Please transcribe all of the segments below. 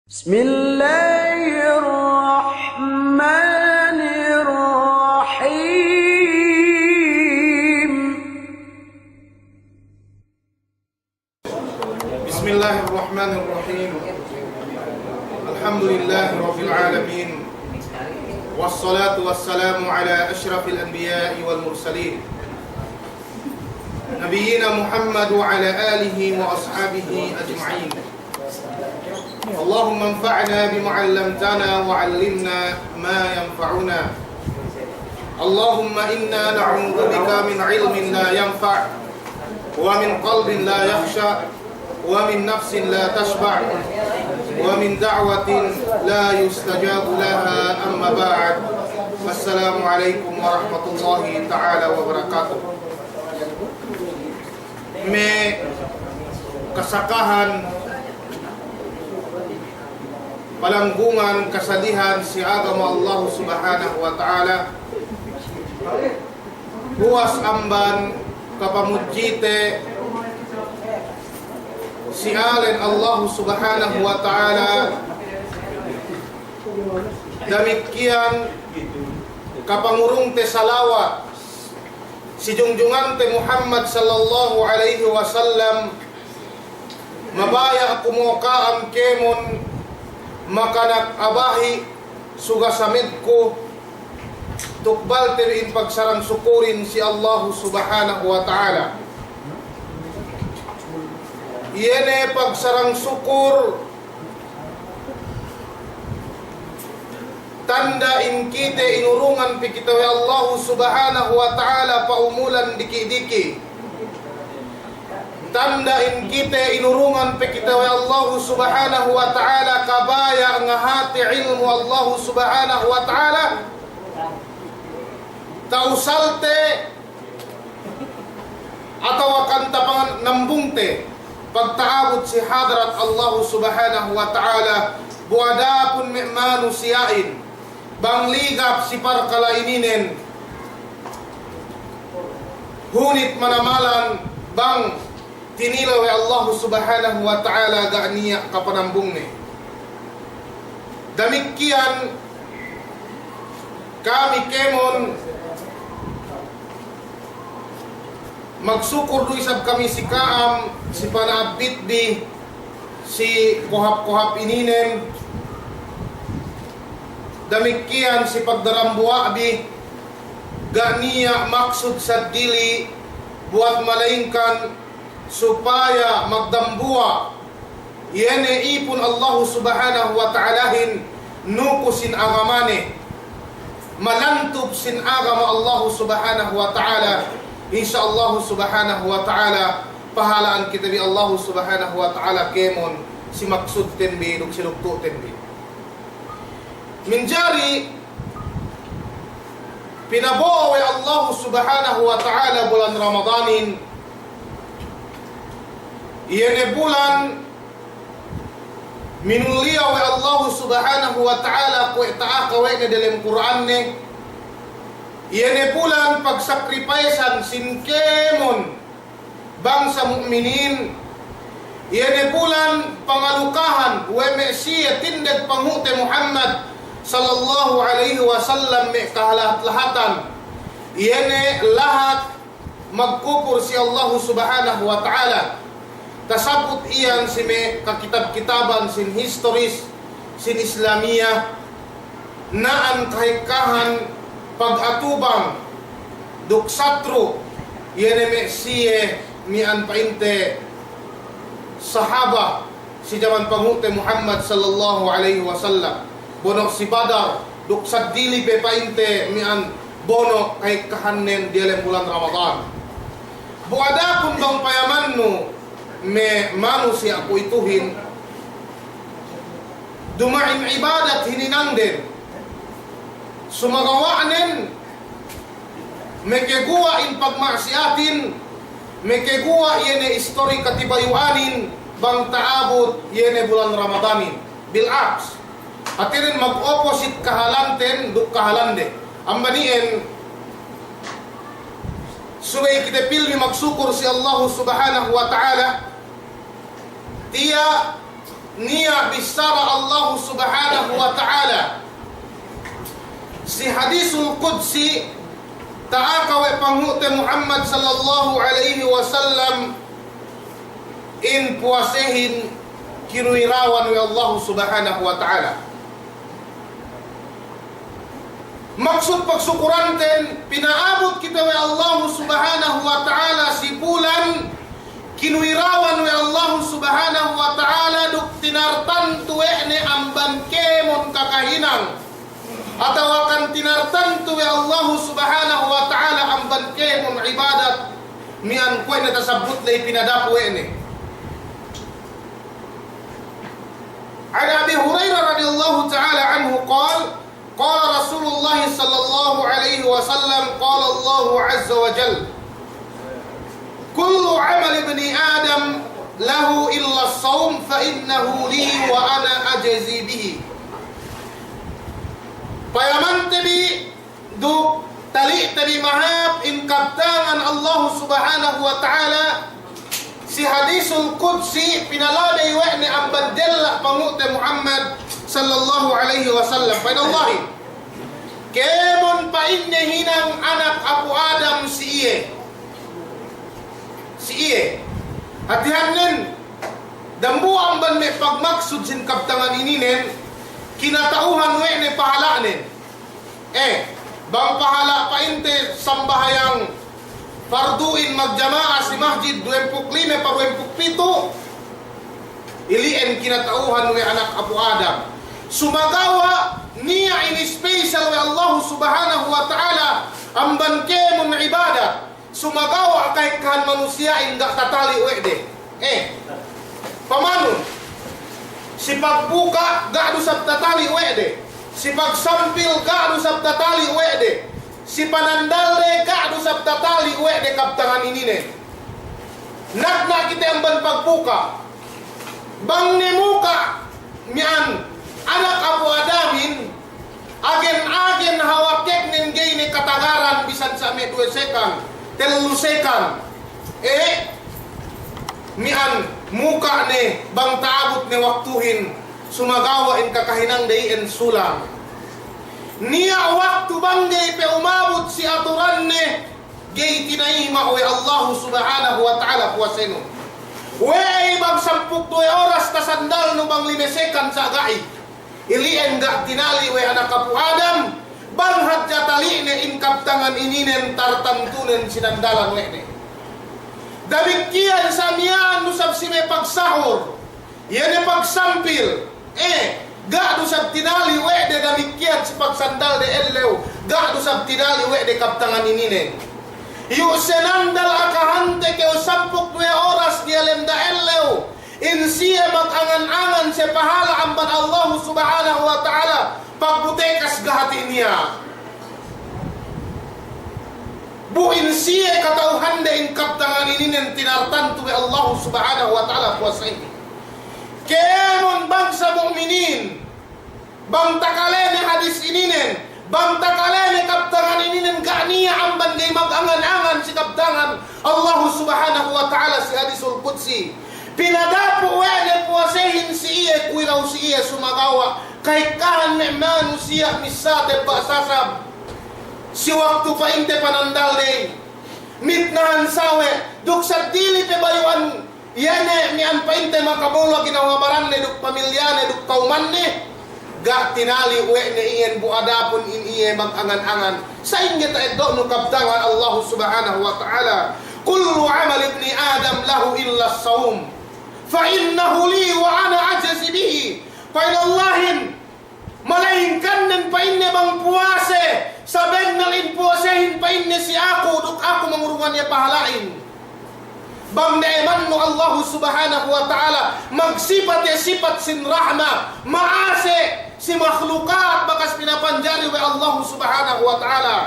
بسم الله الرحمن الرحيم بسم الله الرحمن الرحيم الحمد لله رب العالمين والصلاة والسلام على أشرف الأنبياء والمرسلين نبينا محمد وعلى آله وأصحابه أجمعين اللهم انفعنا بما علمتنا وعلمنا ما ينفعنا اللهم إنا نعوذ بك من علم لا ينفع ومن قلب لا يخشع ومن نفس لا تشبع ومن دعوة لا يستجاب لها أما بعد السلام عليكم ورحمة الله تعالى وبركاته. May kasakahan, palanggungan, kasalihan si agama Allah subhanahu wa ta'ala buwas amban kapamudjite si alen Allah subhanahu wa ta'ala damikian kapangurung te salawa si jungjungan te Muhammad sallallahu alaihi wasallam mabaya kumukaan kemon makanak abahi sugasamid ko tukbal terin pagsarang sukurin si Allah subhanahu wa ta'ala. Iyene pagsarang sukur tanda in kite inurungan pikitawi Allah subhanahu wa ta'ala paumulan diki-diki. Tanda in kite inurungan pikitawi Allah subhanahu wa ta'ala kabaya nga hati ilmu Allah subhanahu wa ta'ala tausalte atau kanta nambungte pagtaabot si hadrat Allah subhanahu wa ta'ala buadapun manusiain bang ligap si parkalaininen hunit manamalan bang tinilaw Allah subhanahu wa ta'ala gaaniya kapanambungne. Damikian kami kemon magsukur isab kami si kaam si panabit di si kuhap-kuhap ininen damikian si pagdarambuwa bi gaaniya maksud sa dili buat malaingkan supaya magdambuwa yene ipon Allah subhanahu wa ta'alahin nukusin agamane malantub sin agama Allah subhanahu wa ta'ala insyaallah subhanahu wa ta'ala pahalaan kita bi Allah subhanahu wa ta'ala kemon si maksud tenbi duk silukto tenbi minjari pinabuo Allah subhanahu wa ta'ala bulan Ramadanin iyene bulan minuliya wa Allah subhanahu wa ta'ala ko itaakawe na dalam Quran ne iyene bulan pagsakripisan sinkemon bangsa mukminin iyene bulan pangalukahan wa Mesiyah tindag panghute Muhammad sallallahu alaihi wasallam me kahalat-lahatan iyene lahat magkupur si Allah subhanahu wa ta'ala tasabot iyan si may kakitab-kitaban sin histories sin Islamiyah naan kahikahan pag-atubang duksatro yene Mesiyah mian painte sahaba si jaman pangute Muhammad sallallahu alaihi wasallam bono si Badar duksat dili pe painte mian bono kay kahanen dialem bulan Ramadan buada kun bang payamanno me manusia ako ituhin dumain ibadat hininangden sumagawaanen mekeguwa in pagmaksiatin mekeguwa yene istori katibayuanin bang taabot yene bulan Ramadanin bilaks atirin mag-opposite kahalanten duk kahalande ambanien subay kita pilmi magsukur si Allah subhanahu wa ta'ala tiya niya bisara Allah subhanahu wa ta'ala. Si hadisul Qudsi taakaw panghute Muhammad sallallahu alaihi wasallam in puasehin kinuirawan wa Allah subhanahu wa ta'ala. Maksud pagsukuranten, pinaabot kita wa Allah subhanahu wa ta'ala si bulan, kinuirawan wa Allah subhanahu wa ta'ala duk tinartan tuwe ni amban kemon kakahinang. Atawakan tinartan tuwe Allah subhanahu wa ta'ala amban kemon ibadat, mian kwe na tasabut lay pinadapu ni. An Abi Hurairah radhiyallahu ta'ala anhu qala قال رسول الله صلى الله عليه وسلم قال الله عز وجل كل عمل ابن آدم له إلا الصوم فإنه لي وأنا أجزي به. Payaman tabi du tali tabi mahab in kabtangan Allah subhanahu wa ta'ala si hadisul Qudsi pinalabay wa ni ang bandela pangute Muhammad sallallahu alaihi wasallam. Painallahi kemon pa inne hinang anak Abu Adam si iye hatihannen dambu ang ban may pagmaksud sin kabtangan ininen kinatauhan we ne pahala nen bang pahala pa inte sambahayang farduin magjamaa si masjid 25 pa 27 ilien kinatauhan we anak Abu Adam sumagawa niya in special wa Allah subhanahu wa ta'ala ang bangkemon na ibadat sumagawa kay kan manusia inda tatali wede pamano si pagbuka gado sa tatali wede si pagsampil gado sa tatali wede si panandalde gado sa tatali wede kaptangan inine nagna kita ang ban pagbuka bang nimuka mian anak Abu Adamin agen hawakek nin gay ni katagaran bisan sa may 2 second 3 second mian muka ni bang taabot ni waktuhin sumagawa in kakahinang day en sulang niya waktu bang gay pe umabot si aturan ni gay tinaima o Allah subhanahu wa ta'ala puwaseno wey bang 10 oras ta sandal no bang 5 second sa agai ilien gak tinali we anak Abu Adam bang hadja tali ne inkaptangan ininen tartantunen sinandalan we ne damikian samian nusab si may pagsahur yan e pagsampil gak nusab tinali we de damikian si pagsandal de ellew gak nusab tinali we de kaptangan ininen yu senandal akahante ke 10 oras dia lemda ellew in siya mag-angan-angan siya pahala amban Allah subhanahu wa ta'ala pagbutekas gahati niya buin siya katauhanda in kaptangan ininen tinartan tuwi Allah subhanahu wa ta'ala puwasay kemon bang sa mu'minin bang takalene hadis ininen bang takalene kaptangan ininen kaniya amban gay mag-angan-angan si kaptangan Allah subhanahu wa ta'ala si hadisul Qudsi pinadapo wene puwasehin si iye kuiraw si iye sumagawa kay kahan me'manu siya misate basasab si waktu pa inte panandal de mitnahan sawe duk sa dili pe bayuan yene mian pa inte makabulo ginawabaran ne duk pamilyane duk kauman ne ga tinali wene iyen buadapon in iye mag-angan-angan sa inget edo no kabtangan Allah subhanahu wa ta'ala kullu amal ibni Adam lahu illa saum فَإِنَّهُ لِي وَأَنَا أَجْزِي بِهِ Painallahin malaingkan nen painne bang puase sabeng nalin puasehin painne si ako duk ako mangurungan niya pahalain bang neeman mo Allah subhanahu wa ta'ala magsipat ya sipat sin rahma maase si makhlukat bakas pinapanjari wa Allah subhanahu wa ta'ala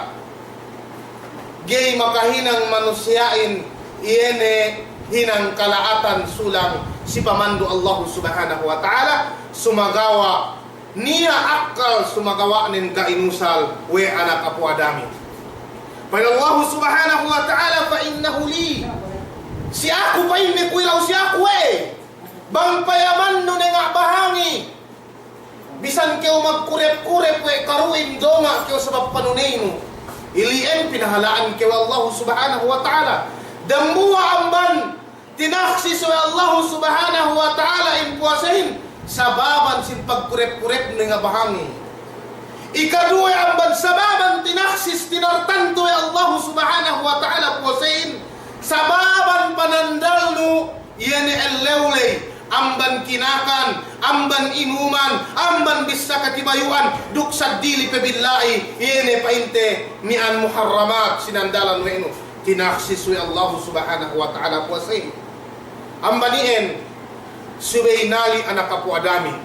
gay makahinang manusiain iene hinang kalaatan sulang si pamandu Allah subhanahu wa ta'ala sumagawa niya akal sumagawa nin kainusal we anak Abu Adami pa Allah subhanahu wa ta'ala fa innahu li si ako pa inni kuilaw si ako bang payaman no nga bisan kayo magkurep-kurep we karuin donga kayo sa papanunay mo. Ilien pinahalaan kayo Allah subhanahu wa ta'ala. Dambuwa amban tinaksis we Allah subhanahu wa ta'ala impuasahin sababan sin pagkurep-kurep nga bahangi. Ikaduwa amban sababan tinaksis tinartanto we Allah subhanahu wa ta'ala puasahin sababan panandal no yani al-lawlay amban kinakan, amban inuman, amban bisa katibayuan, duksad dili pebillahi, yene painte mian muharramat sinandalan weno. Tinaksis we Allah subhanahu wa ta'ala puasay. Ambanien subaynali anak kapu adami.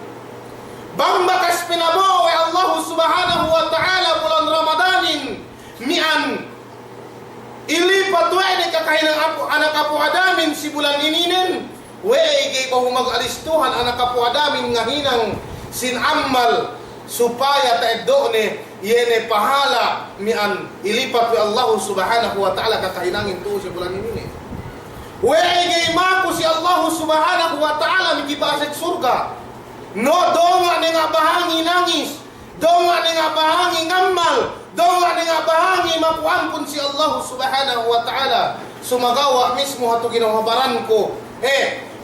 Bang bakas pinabo we Allah subhanahu wa ta'ala bulan Ramadanin mian ilipat we ni kakahinang anak kapu adamin si bulan ininin. Wey gay pa humag-alistuhan anak kapuadamin nga hinang sinammal supaya taeddo ne yene pahala mian ilipat wa Allah subhanahu wa ta'ala kakahinangin to sa bulan ini. Wey gay mako si Allah subhanahu wa ta'ala mikibasik surga. No donga nga bahangi nangis, donga nga bahangi ngammal, donga nga bahangi makuampun si Allah subhanahu wa ta'ala. Sumagawa mismo hato ginawabaran ko.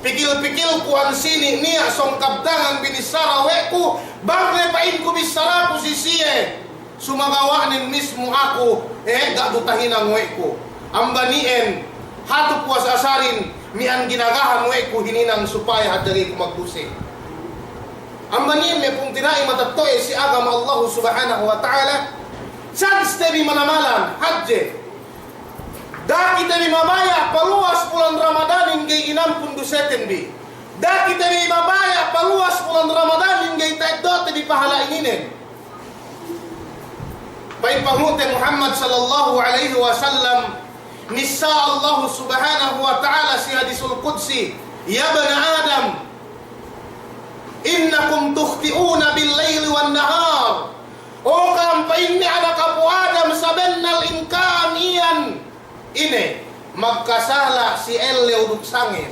Pikil-pikil ko ang sini niya song kabdangan binisara weku bagne pain ko bisara ko si siye sumagawa nin mismo ako gadutahin ang weku ang banien hato po sa asarin mian ginagahan weku hininang supaya hadari ko magdusing ang banien may kung tinay matatoy si agam Allah subhanahu wa ta'ala sad stebi manamalan hadje da kita ni mabaya paluas bulan Ramadanin gay inampun duseten bi. Da kita ni mabaya paluas bulan Ramadanin gay taedot di pahala inginin. Baik pangute Muhammad sallallahu alaihi wasallam nisa Allah subhanahu wa ta'ala si hadisul qudsi ya bani Adam innakum tukhti'una bil laili wan nahar. O kam pa inni anak Abu Adam sabennal inkaan iyan ini magkasala si Elle uduk sangin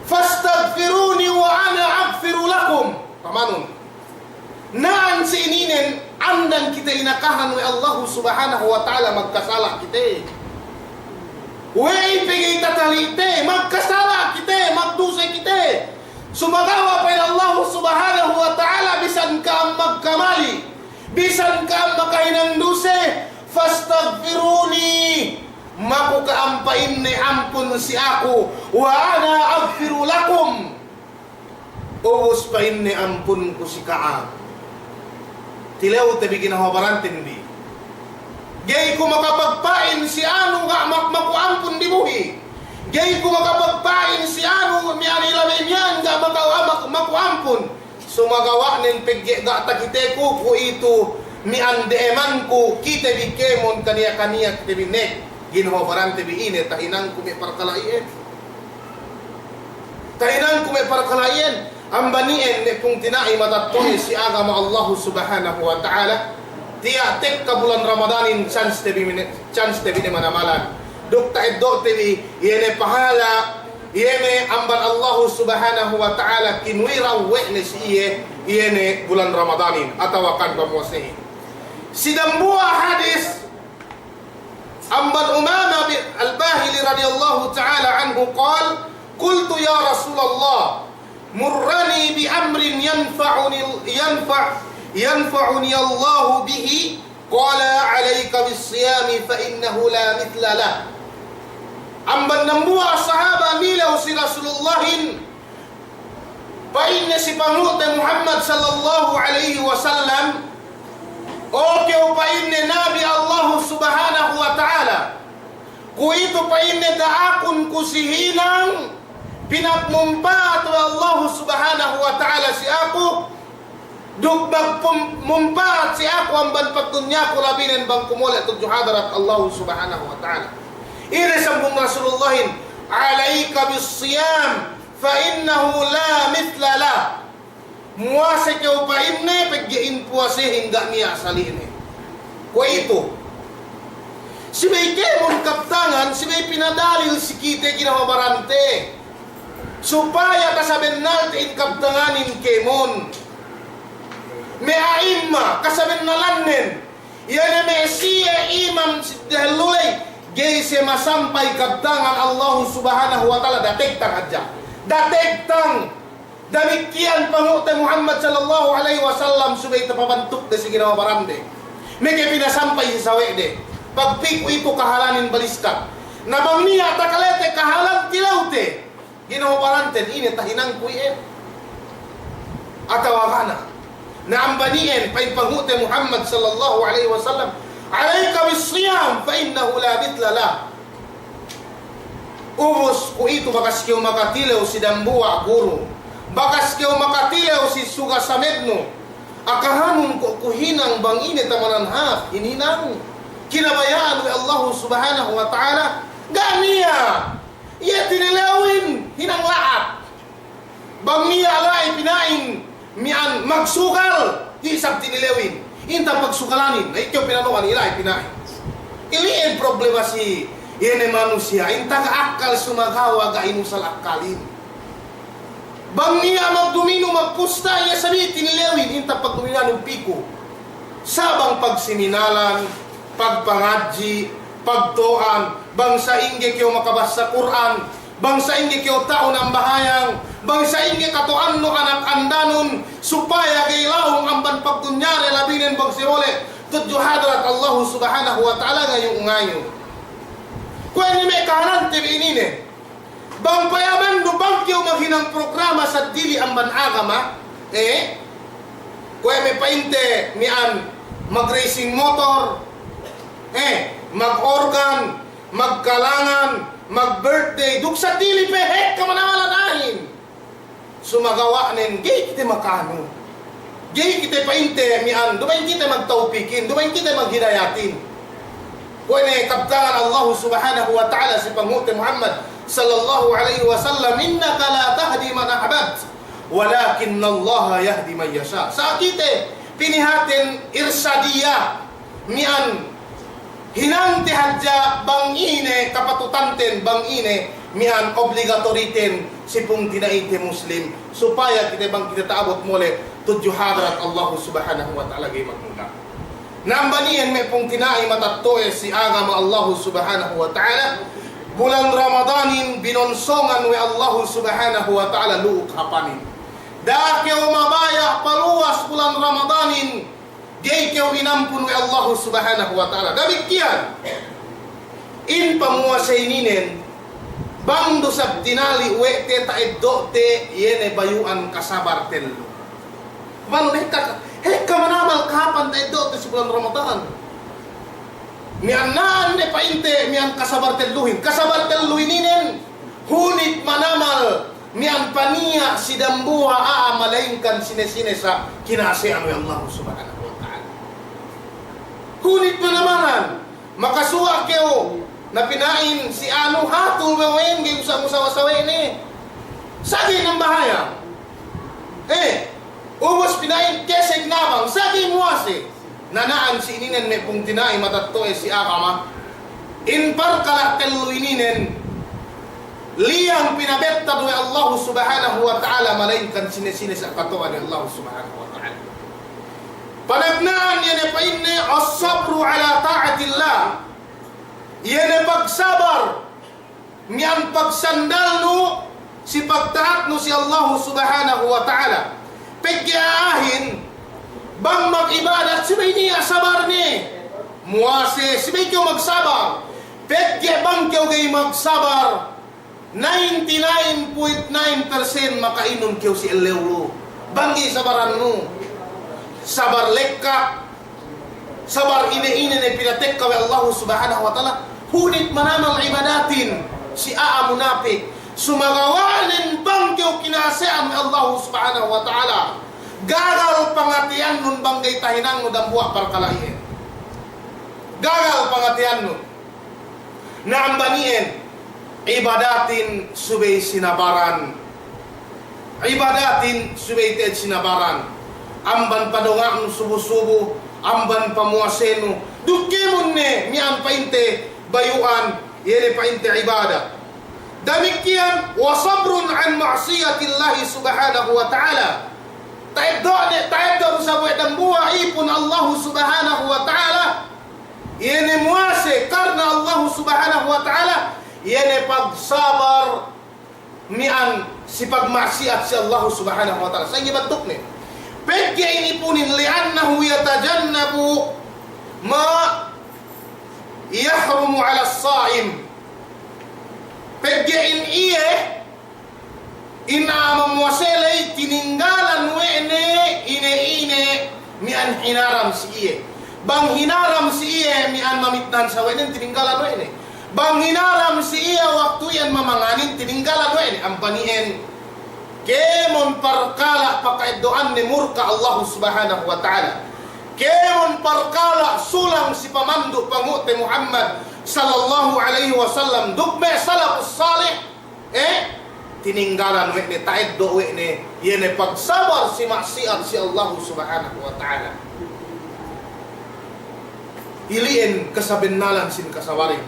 fastaghfiruni wa ana aghfiru lakum pamanun naan si ininin andan kita inakahan wa Allah subhanahu wa ta'ala magkasala kita wey pigay tatalite magkasala kita magdusa kita sumagawa pa Allah subhanahu wa ta'ala bisan ka ang magkamali bisan ka ang makahinang duse fastaghfiruni maku kaampain ni ampun si aku wa ana aghfiru lakum ubus pa inni ampun ko si kaa tilaw tabi ginahabarantin di gay ko makapagpain si anu nga maku ampun di buhi gay ko makapagpain si anu mi anilamin yan nga maku ampun sumagawa nin pigye ga takite ko ito ni andeeman ko kita bikemon kaniya-kaniya kita binek ginhawaran tabi ini tahinang ko may parkalaien ang banien ne kung tinai matatoy si agama Allah subhanahu wa ta'ala tiya tek ka bulan Ramadanin chance tabi ni manamalan dukta eddo tabi yene pahala yene amban Allah subhanahu wa ta'ala kinwira wekne si yene bulan Ramadanin atawakan pamuasehin sidambua hadis amban Umama al-Bahili radhiyallahu ta'ala anhu qala qultu ya Rasulullah murrani bi amrin yanfa'uni Allah bihi qala 'alayka bis-siyami fa innahu la mithla lah amban nambua sahaba nilaw si Rasulullahin pa inna si pangute Muhammad sallallahu alaihi wasallam o keu pa inne nabi Allah subhanahu wa ta'ala ku ito pa inne daakun ku si hinang pinagmumpat wa Allah subhanahu wa ta'ala si ako dugbag mumpat si ako ang banpagdunya ko labinin bang kumulat at juhadarat Allah subhanahu wa ta'ala irisambong Rasulullahin alayka bis-siyam fa innahu la mithla lah muwase kau pa inne pagyain puwase hingga niya salin ko ito si may kemon kaptangan si may pinadalil si kite ginawabarante supaya kasaben natin kaptanganin kemon may aima, kasabin na lannen. Yan may siya imam dahilulay. Gay siya masampay kabtangan Allah subhanahu wa ta'ala. Datektang adya. Datektang. Damikian panguta Muhammad sallallahu alaihi wasallam subay tapabantuk de si ginawa barande. May kaya pinasampay si sawe de. Pagpiku ito kahalanin baliskat. Nabang niya takalete kahalan tilaute. Ginawa baranten ini tahinang kuyen. Atawagana. Na ang banien pa panguta Muhammad sallallahu alaihi wasallam. Alayka bisiyam fa innahu la mithla lah. Ubos ko ito bakas kayo makatilaw si Dambuwa guru. Bakas kayo makatilaw si Suga Samedno. Akahanong ko kuhinang bangine tamananhaf. Hininang kinabayaan ni Allah subhanahu wa ta'ala. Ganiya. Iya tinilawin. Hinang laat. Bangiya alay pinain. Mian magsugal. Isang tinilawin. Inta pagsukalanin. Na ikaw pinanukan nila ay pinain. Iliin problema si yan manusia. Inta kaakal sumagawa ga inusal akalin. Bang niya magdumino magpusta, iya sabi tinilewin, inta pagdumina ng piko. Sabang pagsiminalan, pagpangadji, pagtoan, bang sa inge kayo makabas sa Quran, bang sa inge kayo taon ang bahayang, bang sa inge katoan no anak andanon, supaya kailahong amban pagdunyari labinin bang sirole, tudyo hadrat Allah subhanahu wa ta'ala ngayong ngayon. Kung may kahanan tibinine, bang payaman no bang kiyo maghinang programa sa dili ang banagama, kung may painte mian mag-racing motor, mag-organ, magkalangan, mag-birthday, duk sa dili pehek ka manawalanahin. Sumagawa nin, gay kita makano. Gay kita painte mian, dumayin kita magtaupikin, dumayin kita maghidayatin. Kung may kabtangan Allah subhanahu wa ta'ala si Panguti Muhammad sallallahu alaihi wasallam, innaka la tahdi man ahbabt walakin Allah yahdi man yasha. Sa akite pinihatin irsadiyah mian hinang tihadya bangine kapatutanten bangine mian obligatoritin si pung tinaite muslim supaya kita bang kita taabot mole tudyo hadrat Allah subhanahu wa ta'ala gay magmula. Nambanian may pung tinai matattoe si agama Allah subhanahu wa ta'ala. Bulan Ramadanin binonsongan ni Allah subhanahu wa ta'ala luuk hapanin. Dakyaw mabaya paluwas bulan Ramadanin gay kyaw inampun ni Allah subhanahu wa ta'ala. Damikian in pamuwasayninen bangdo sa tinali uwete taeddo te yene bayuan kasabar tello. Mano hekka manamal kahapan taeddo te sa bulan Ramadan. Mian naan ne painte mian kasabar telluhin. Kasabar telluhininen hunit manamal mian paniya si Dambuha aamalainkan sine-sine sa kinasean ni Allah subhanahu wa ta'ala. Hunit manamalan makasuwa kayo na pinain si ano hatul wewen gay usang usawa-sawe ni. Sagi ng bahaya. Ubos pinain keseg nabang sagi muwasi. Nanaan si ininen may pung tinay matattoe si akama. Inpar kalak telluininen liyang pinabetta ni Allah subhanahu wa ta'ala malainkan sine-sine sa katoan ni Allah subhanahu wa ta'ala. Panagnaan yan pa inne as-sabru ala ta'atillah. Yan pagsabar niyan pagsandal no si pagtaat no si Allah subhanahu wa ta'ala. Pagkaahin bang mag-ibadat, sibay niya sabar ni. Muwase, sibay kayo magsabar. Pekye bang kayo kayo magsabar. 99.9% makainom kayo si Eleulo. Bangi sabaran mo. Sabar lekka. Sabar ine-ine na pinatek ka Allah subhanahu wa ta'ala. Hunit manamang ibadatin si Aa Munafik. Sumagawanin bang kayo kinasean Allah subhanahu wa ta'ala. Gagal pangatian nun banggay tahinan mo dambuwa parkalahin. Gagal pangatian nun. Naambanien, ibadatin subay sinabaran. Ibadatin subay ted sinabaran. Amban padunga ng subu-subu, amban pamuaseno. Dukimon ne, miyan painte bayuan, yene painte ibadat. Damikian, wasabrun an ma'siyatillahi subhanahu wa ta'ala. tayo sa buhay ng buhay ipon Allah subhanahu wa ta'ala. Yan muase karena Allah subhanahu wa ta'ala. Yan pagsabar mian si pagmaksiat si Allah subhanahu wa ta'ala. Sa ibatok ni. Pwede inipunin li'annahu yatajannabu ma yahrumu ala as-sa'im. Pwede inamamuaselay tininggalan wene ine mian hinaram si iye. Bang hinaram si iye mian mamitnan sa wene tininggalan wene. Bang hinaram si iye waktu yan mamanganin tininggalan wene. Ang panien kemon parkala pakaidoan ni murka Allah subhanahu wa ta'ala. Kemon parkala sulang si pamandu pangute Muhammad sallallahu alaihi wasallam dugme salafus salih tininggalan wek ni taid do wek ni yene pagsabar si maksiat si Allah subhanahu wa ta'ala. Iliin kasabinalan sin kasawarin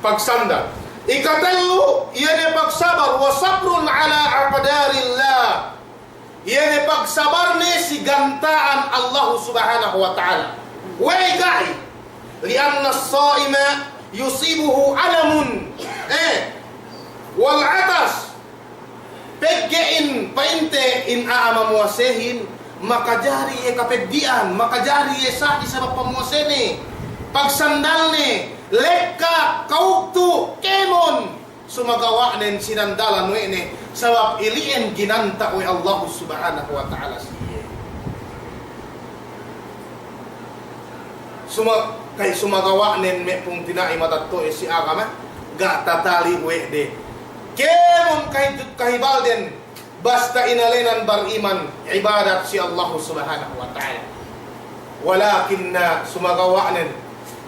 pagsanda. Ikatelu yene pagsabar wa sabrun ala aqdarillah. Yene pagsabar ni si gantaan Allah subhanahu wa ta'ala. Way gai lianna as-saima yusibuhu alamun wal atas. Peggein painte in aamamuasehin makajari ye kapegdian makajari ye sa isa pamuasene pagsandal ni lekka kaugtu kemon sumagawa nen sinandalan wene sabab ilien ginanta we Allah subhanahu wa ta'ala siye sumagawa nen me pung tinai matatto si agama ga tatali we de kemon kahibal den basta inalinan bariman ibadat si Allah subhanahu wa ta'ala walakin na sumagawa nen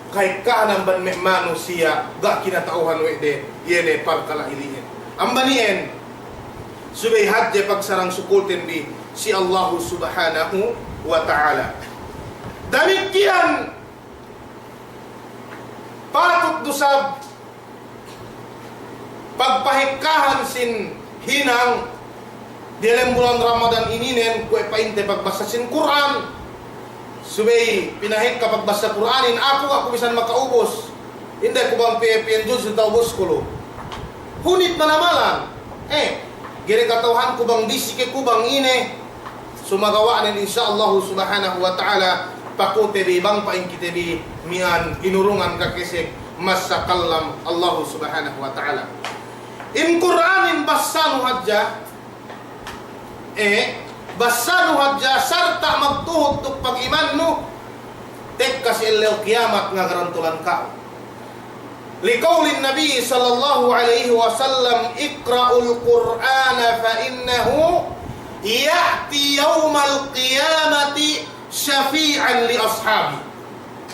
kahit kanan ban mehmanu siya ga kinatauhan wede yene pagkala ilihin ambanien subay hadje pagsarang sukulten bi si Allah subhanahu wa ta'ala damikian patut dusab pagpahikahan sin hinang dalam bulan Ramadan ini nen kue painte pagbasa sin Quran subay pinahik kapag basa Quranin ako bisan makaubos hindi ko bang piyan dun sa taubos ko lo hunit manamalan giri katauhan ko bang disike ko bang ine sumagawa nen insyaallah subhanahu wa ta'ala pakute bi bang paing kite bi mian inurungan kakisik masakallam Allah subhanahu wa ta'ala in Quranin basanu hadja basanu hadja sarta magtuhod tuk pag-iman mo tek kasi ilaw kiamat nga garantulan ka liqaulin nabi sallallahu alaihi wasallam iqra'ul qur'ana fa innahu ya'ti yawmal qiyamati syafi'an li ashabi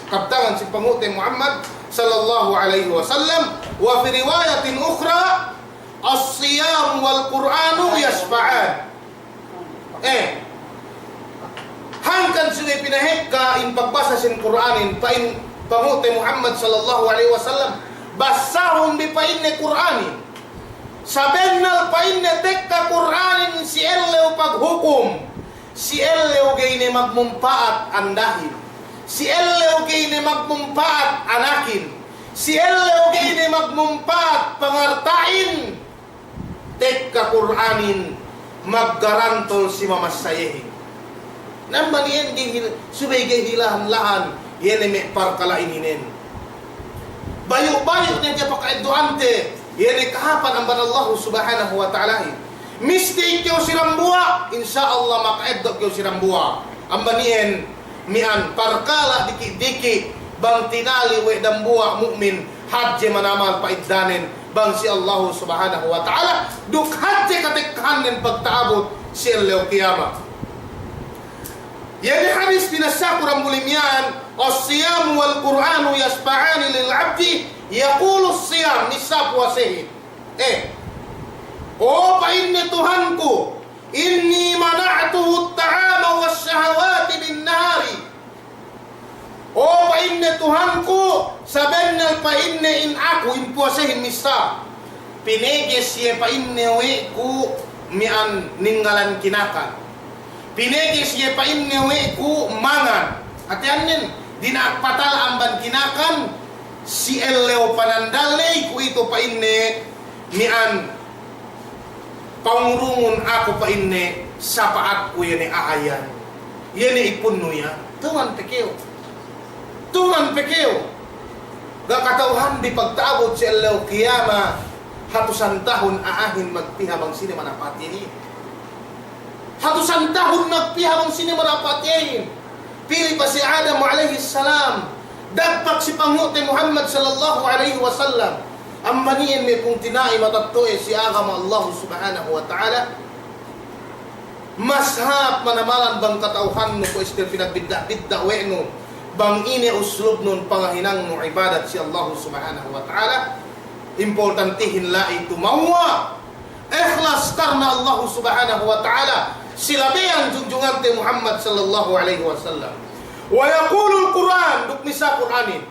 kaptangan si pangute Muhammad sallallahu alaihi wasallam wa fi riwayatin ukhra as-siyam wal Qur'anu yasfa'an hangkan sila pinaheka in pagbasa sin Qur'anin pain pangute Muhammad sallallahu alaihi wasallam basahum bi pain ni Qur'anin sabennal pain ni tekka Qur'anin si ellew paghukom si ellew gayne magmumpaat andahin si ellew gayne magmumpaat anakin si ellew gayne magmumpaat pangartain tekka Qur'anin maggarantol si mamasayehin naman yan subay gay hilahan-lahan yan may parkala ininen bayo-bayo niya pakaiduante yan ay kahapan ang banallahu subhanahu wa ta'ala mistake kyo sirambuwa insyaallah makaedok kyo sirambuwa ang banien mian parkala diki-diki bang tinali we dambuwa mu'min hadje manamal paiddanen bang si Allah subhanahu wa ta'ala dukhatje katekhan ng pagtaabot si Ellew Kiyama yani hadis pinasyakur ang bulimyan as-siyam wal Qur'anu yasfa'ani lil abdi yaqulu as-siyam nisab wa sihid o painni Tuhanku inni mana'tuhu at-ta'ama was-shahawati bin-nahari o painni Tuhanku sabennal painni in aku in puasahin misa pinigis ye painni we ku mian ninggalan kinakan Pinegis ye painnewe ku mangan. At yan din, dinakpatal ang kinakan si Elleo panandalay ku ito painne nian pangurungon ako painne sa paat ko yan aayan. Yan ipunno ya. Tungan pekeo. Tungan pekeo. Gakatauhan di pagtabot si Elleo kiyama hatusan tahon aahin magpihabang sini manapati. Hatusan tahun nagpihabang sini manapatihin. Pili pa si Adam alaihi salam. Dagpak si Panguti Muhammad sallallahu alaihi wasallam. Ang maniin may kung tinai matattoe si agam Allah subhanahu wa ta'ala. Mashap manamalan bang katauhan no ko istil pinagbidda-bidda no. Bang ini uslub nun pangahinang no ibadat si Allah subhanahu wa ta'ala. Importantihin lai tumawa. Ikhlas karena Allah subhanahu wa ta'ala. Silabihan junjungan ti Muhammad sallallahu alaihi wasallam. Wa yaqulu al-Quran dukmisa Quranin.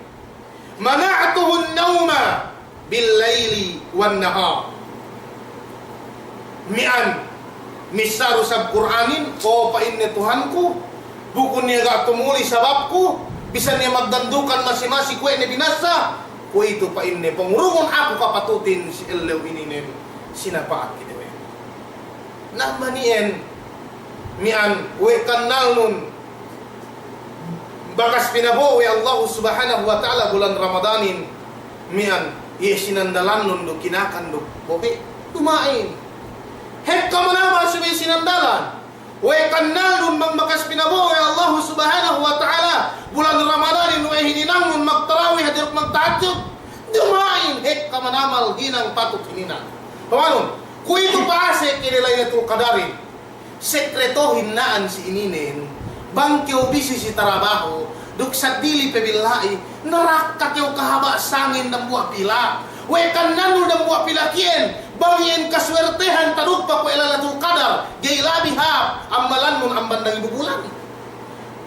Mana'atuhu an-nawma bil-laili wan-nahar. Mian misaru sa Quranin o painne Tuhanku bukun niya ga tumuli sababku bisa niya magdandukan masi-masi kwe ni binasa ko ito painne pangurungon ako kapatutin si Elleo ininem sinapaat kitiwe. Namanien mian we kanal nun bakas pinabo we Allah subhanahu wa ta'ala bulan Ramadanin mian sinandalan nun do kinakan do bobe tumain hekka manama sabi sinandalan we kanal nun bakas pinabo we Allah subhanahu wa ta'ala bulan Ramadanin we hininang nun magtarawih hadir magtahajjud tumain hekka manamal ginang patut hininan paano ku ito paase kinilaylatul qadarin sekretohin naan si ininin bangkyo bisi si trabaho duk sa dili pebilahi narakat yung kahaba sangin ng buwa pila wekan nanu ng buwa pila kien bangien kaswertehan tanug pa ko ilalatul qadar gaylabi hap amalan nun ang bandang ibubulan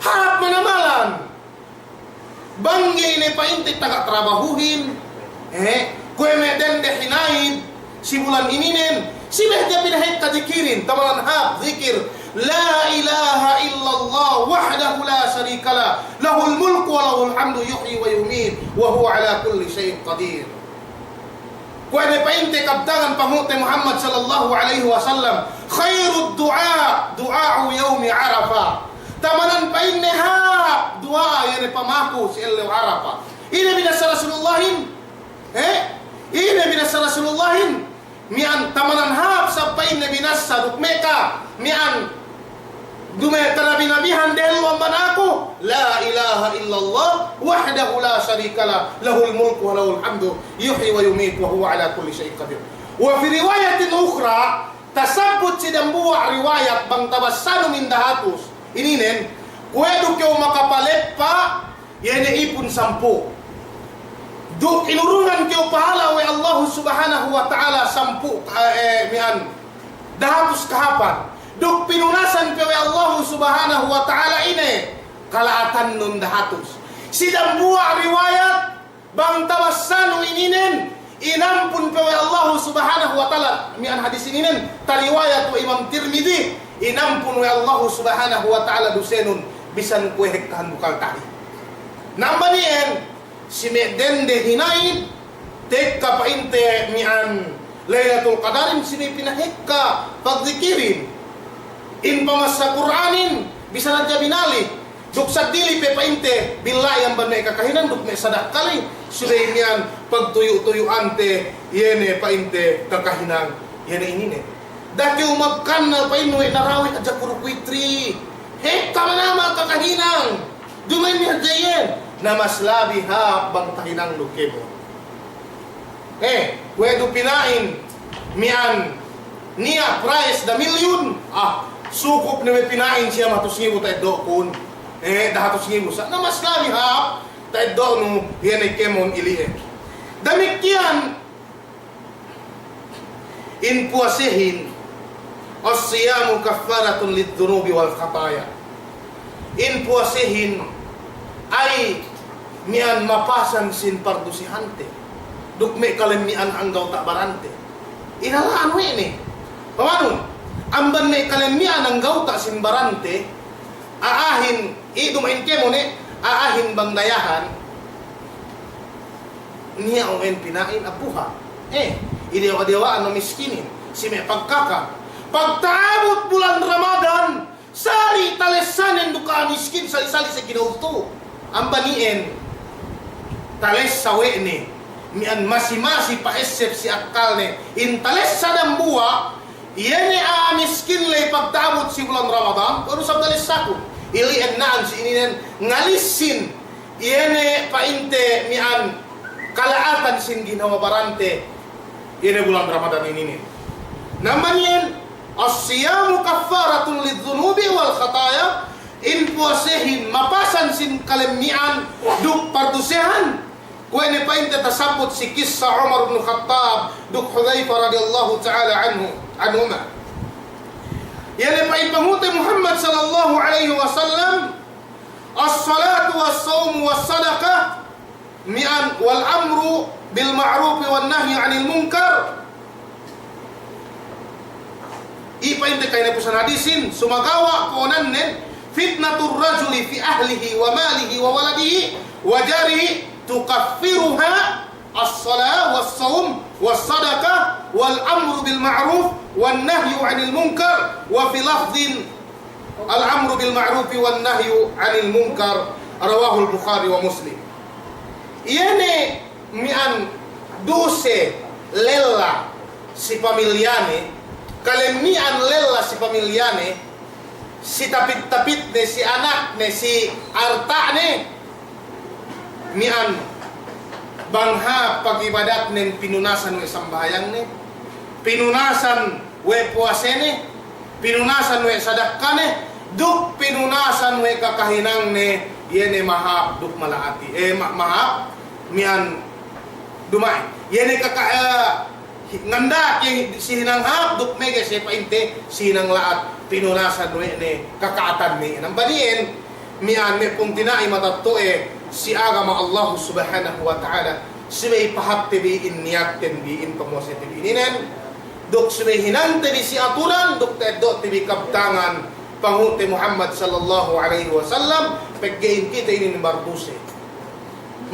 harap manamalan banggay ni paintik taga trabahuhin kwe meden de hinaid si bulan ininin sibeh dia pinahit kadikirin tamalan hab zikir la ilaha illallah wahdahu la syarikalah lahul mulku wa lahul hamdu yuhyi wa yumiit wa huwa ala kulli syai'in qadir. Kuwede painte kabdangan Panguti Muhammad sallallahu alaihi wasallam khairud du'a du'a'u yaumi Arafah. Tamanan painne hab du'a yani pamaku si Elleo Arafah. Ina binasa Rasulullahin ina binasa Rasulullahin mian tamanan hab sampai nabi nasa dukmeka mian dumeka nabi-nabihan dahil wamban ako la ilaha illallah wahdahu la syarikalah lahul mulku wa lahul hamdu yuhyi wa yumiit wa huwa ala kulli syai'in qadir. Wa fi riwayatin ukhra tasabbut si dambuwa riwayat bang tabassanu min dahatus ininen kuwedo kyo makapalit pa yan ipon 10 do inurungan kayo pahala wa Allah subhanahu wa ta'ala 10 mian dahatos kahapan do pinunasan kayo Allah subhanahu wa ta'ala ine kalaatan nun dahatos sidang buwa riwayat bang tawassanu ininen inampun kayo Allah subhanahu wa ta'ala mian hadis ininen tariwayat wa Imam Tirmidhi inampun wa Allah subhanahu wa ta'ala dusenun bisan kuhektahan bukal tali nambanien si medende hinaid tekka painte mian Lailatul Qadarin sini pinahekka pagdikirin in pamasa Quranin bisa nadya binali duk sa dili pe painte billahi ang banay kakahinan duk me sadak kali sudah mian pagtuyo-tuyo ante yene painte kakahinan yene inine dati umabkan na painoy narawit adya kurukwitri hekka manama kakahinang dumay mi hadyayen na mas labi ha bang tahinang lukebo. Pwede pinain mian niya price da milyon. Sukop na may pinain siya matusngibo tayo dokon. Dahatos ngibo sa na mas labi ha tayo doon yan ay kemon ilihe. Damikyan in puasihin as-siyamu kaffaratun lidhunubi wal khataya. In puasihin ay mian mapasan sin pardusihante dukme kalemian ang gauta barante inalaan mo ini pamanun amban may kalamian ng gawta simbarante, aahin, idumain kemo ni, aahin bang dayahan, niya o en pinain apuha. Idewa-dewaan no miskinin, si may pagkaka. Pagtaabot bulan Ramadan, sali talesanin duka miskin, sali-sali sa ginauto. Ang banien, tales sawe ni, mian masi-masi pa-esep si akal ni, intales sa dambuwa, iyan ni miskin lay pagtaabot si bulan Ramadan, pero sa tales sako, ilian naan si ininen, ngalisin, iyan ni painte mian, kalaatan sin ginawa barante, iyan ni bulan Ramadan ininin. Naman yan, as-siyamu kaffaratun lidhunubi wal khataya, in puasehin, mapasan sin kalemian, duk pardusehan. Kung ini pa yung tatasapot si kissa Umar ibn Khattab, duk Hudhayfa radiyallahu ta'ala anhuma. Yan pa yung pamuti Muhammad sallallahu alaihi wasallam, as-salatu was-sawmu was-sadaqah, mi'an wal-amru bil-ma'rufi wal-nahyi 'anil munkar. Ipainte kayo na po sa hadisin, sumagawa po nannen, fitnatur rajuli fi ahlihi wa malihi wa waladihi wa jarihi tukaffiruha as-salah was-sawm was-sadaqah wal-amru bil-ma'ruf wan-nahyu 'anil munkar wa fi lafdhin al-amru bil-ma'ruf wan-nahyu 'anil munkar rawahu al-Bukhari wa Muslim. Iyan mian 12 lela si pamilyane, kalemian lela si pamilyane, si tapit-tapit ne, si anak ne, si arta ne, mian bangha pag-ibadat nen pinunasan we sambayang ne, pinunasan we puase ne, pinunasan we sadaka ne, duk pinunasan we kakahinang ne, yene mahap duk malaati, mahap mian dumay, yene nganda kay si hinanghap duk mega si painte si hinang laat pinunasan we ne kakaatan ni nang banien mian me kung tinai matatto si agama Allah subhanahu wa ta'ala si may pahapte bi inniyaten bi in pamose bi ininen duk si may hinante bi si atulan duk teddo ti bi kaptangan pangute Muhammad sallallahu alaihi wasallam paggain kita ini barbuse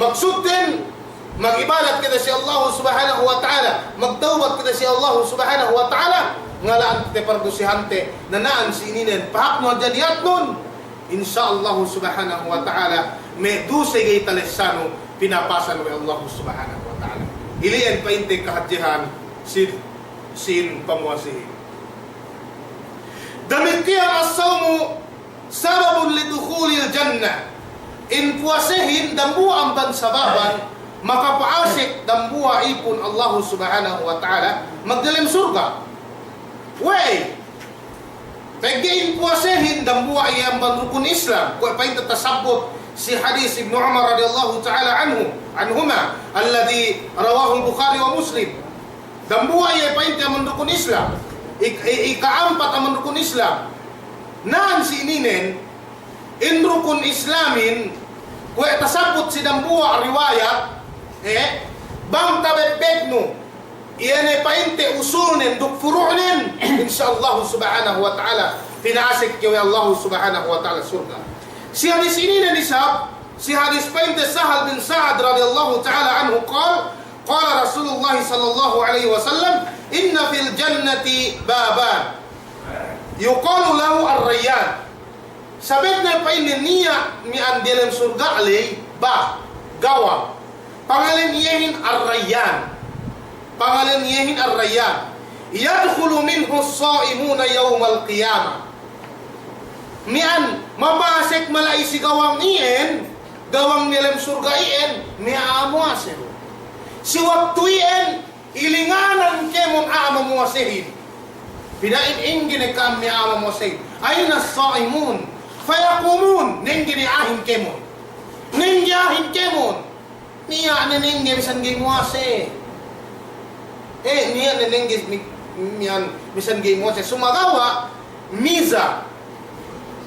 maksud din mag-ibadat kita si Allah subhanahu wa ta'ala, magtawbat kita si Allah subhanahu wa ta'ala, ngalaan kita pardusihante, nanaan si ininen, pahak no jadiat nun, insyaallah subhanahu wa ta'ala, may dusay gay talesano, pinapasan wa Allah subhanahu wa ta'ala. Ilian pa inte kahadjihan, sin pamuasihin. Damit kiyang as-sawmu, sababun lidukhulil jannah, in puasihin, dambu ang bansababan, makapaasik dambuha ipon Allah subhanahu wa ta'ala magdalim surga. Way paggain puasehin dambuha iyang rukun Islam kung pa yung tatasabot si hadis Ibn Umar radiyallahu ta'ala anhuma alladhi rawahu al-Bukhari wa Muslim. Dambuha iyang pa yung rukun Islam ikaampat ang rukun Islam naan si ininen in rukun Islamin kung tasabot si dambuha riwayat bang tabebegno iyan painte usulnin duk furu'nin insyaallah subhanahu wa ta'ala pinaasik kay Allah subhanahu wa ta'ala surga. Si hadis ini na nisab si hadis painte Sahal bin Sa'ad radiyallahu ta'ala anhu qala Rasulullah sallallahu alaihi wasallam inna fil jannati baban yuqalu lahu ar-rayyan sabit na painte niya mian dalam surga alay ba gawa pangalan iyahin ar-rayyan. Pangalan iyahin ar-rayyan. Yadkhulu minhu as-sa'imuna yawmal qiyamah. Mian mabasek malai si gawang iyan, gawang nilam surga iyan, miaamuasin. Si waktu iyan, ilinganan kemon aamamuasihin. Pinain-ingin ka miaamuasihin. Ayna as-sa'imun, fayakumun, ninggini ahin kemon. Ningyahin kemon. Niya nanengge bisan gay muase. Niya nanengge miyan bisan gay muase. Sumagawa miza.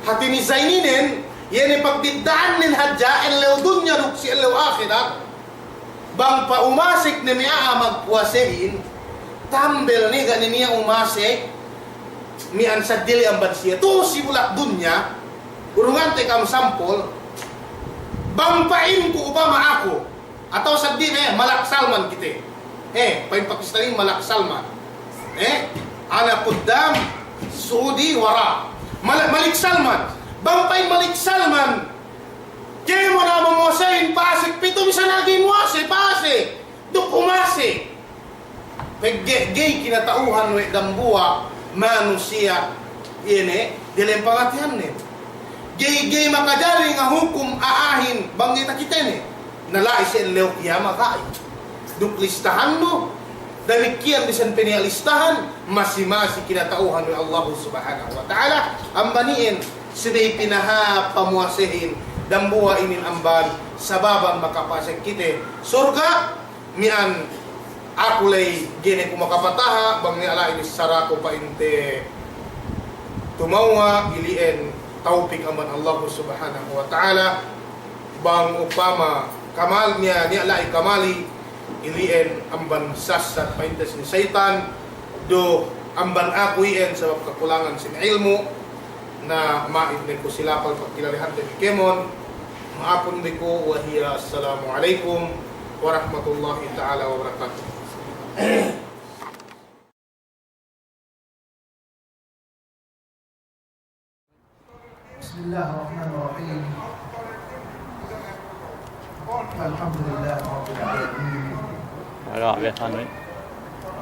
Hati ni zaininen yan ipagbidaan nin hadja ilaw dunya duk si ilaw akhirat. Bang paumasik na miya magpuasehin tambel ni ganin niya umasik mian sa dili ang bansiya. To simula dunya, urungan te kam sampol, bampain ko upama ako. Atau sa di malaksalman kite. Pain Pakistanin malaksalman. Ana Kuddam, Saudi wara. Malik Salman. Bampain Malik Salman. Kaya mo na mamuasahin pasik. Pito misa naging muase, pasik. Duk umase. Gay kinatauhan we dambuwa manusia ini dilem pangatihan ni. Gay makadali nga hukum aahin banggita kita ni. Nalais sa lew kiyama kai. Duk listahan mo. Demikian bisan penialistahan masih kinatauhan ni Allah Subhanahu wa taala ambaniin siday pinaha pamuasehin dambuwa inin amban sababang makapasek kite surga mian akulay gene ko makapataha bang ni ala ini sarako painte tumawa ilien taupik aman Allah Subhanahu wa taala bang upama kamal niya ni ala kamali ilien amban sasat paintes ni Satan do amban aku ien sa kakulangan sin ilmu na maibnin ko sila pal pagkilalihan din kemon maapon di ko wahiya assalamu alaikum warahmatullahi ta'ala wabarakatuh. Bismillahirrahmanirrahim. Alhamdulillah rabbil alamin.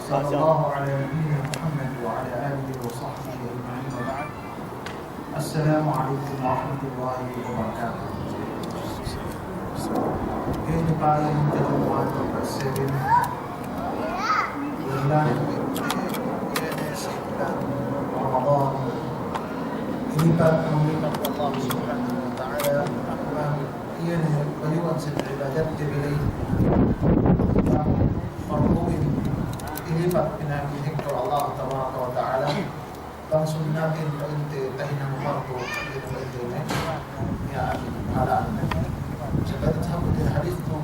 Sallallahu ala nabiyyina Muhammad wa ala alihi wa sahbihi ajma'in wa ba'd. Assalamu alaikum warahmatullahi wabarakatuh. Ngayon tayo ng January 7. Bulan Ramadan. Inipat ang lipat Allah subhanahu wa ta'ala iyan bayuan sa ibadat tibilay marhumin inipat pinagihik ko Allah tabaraka wa ta'ala bangsun natin painte tahinang marko iyan painte ya halaan sebagai sahabat hadis itu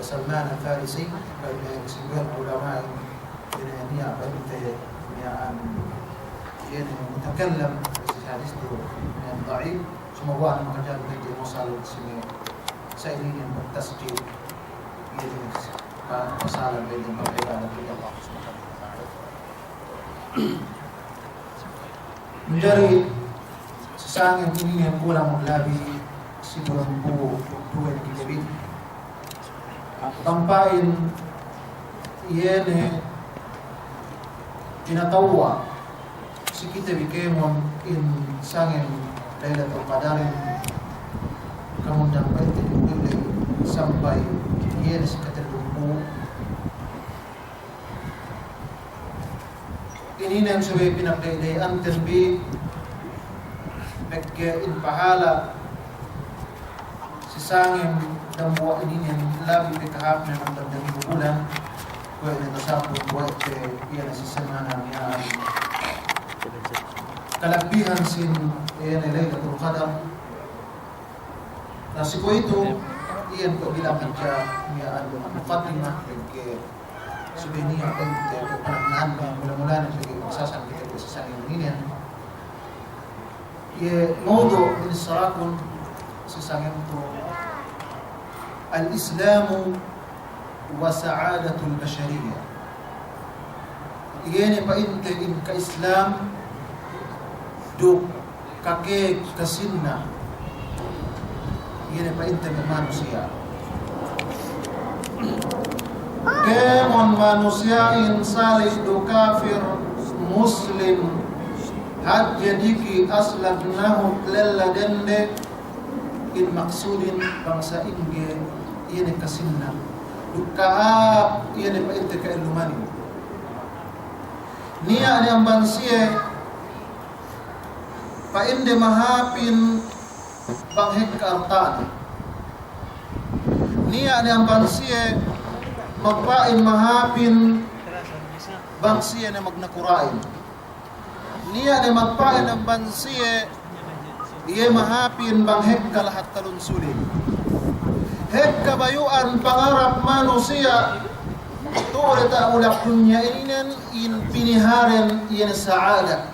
Salman al-Farisi dari sebagian ulama ini apa itu yang mutakallam hadis itu yang dhaif semua orang mengajar di musal sini saya ingin bertasjid ini masalah bagi ibadah Allah Subhanahu wa taala menjadi sesang yang ini yang pulang menglabi si bulan buku tuan kita bin tampain iene tinatawa si kita bikemon in sangin Lailatul Qadarin kemudian berarti sampai iene si katerumbu ini yang suwe pinagdaydayan terbi in pahala si sangin dan buat ini yang lebih dekahap memang dari bulan buat ini tersabut buat iene si semana yang kalabihan sin Lailatul Qadar. Nasiko itu iyan ko bilang medya niya muqaddimah ke subeniya ke panagnan mula-mula na sige masasan kita sa sangin ini ye موضوع من السراكن سسangin to الإسلام وسعادة البشرية يعني فإنت إن كإسلام do kake kasinna yene pa inte manusia kemon manusia insali do kafir muslim had jadiki aslabnahu lalla dende in maksudin bangsa inge yene kasinna dukaa yene pa inte ka ilumani niya ni ambansie painde mahapin banghek kaartan niya ni ang bansiye magpain mahapin bangsiye na magnakurain niya ni magpain ang bansiye iye mahapin banghek kalahat talunsulin hek kabayuan pangarap manusia tuulit ang ulak dunya inin in piniharen iyan saada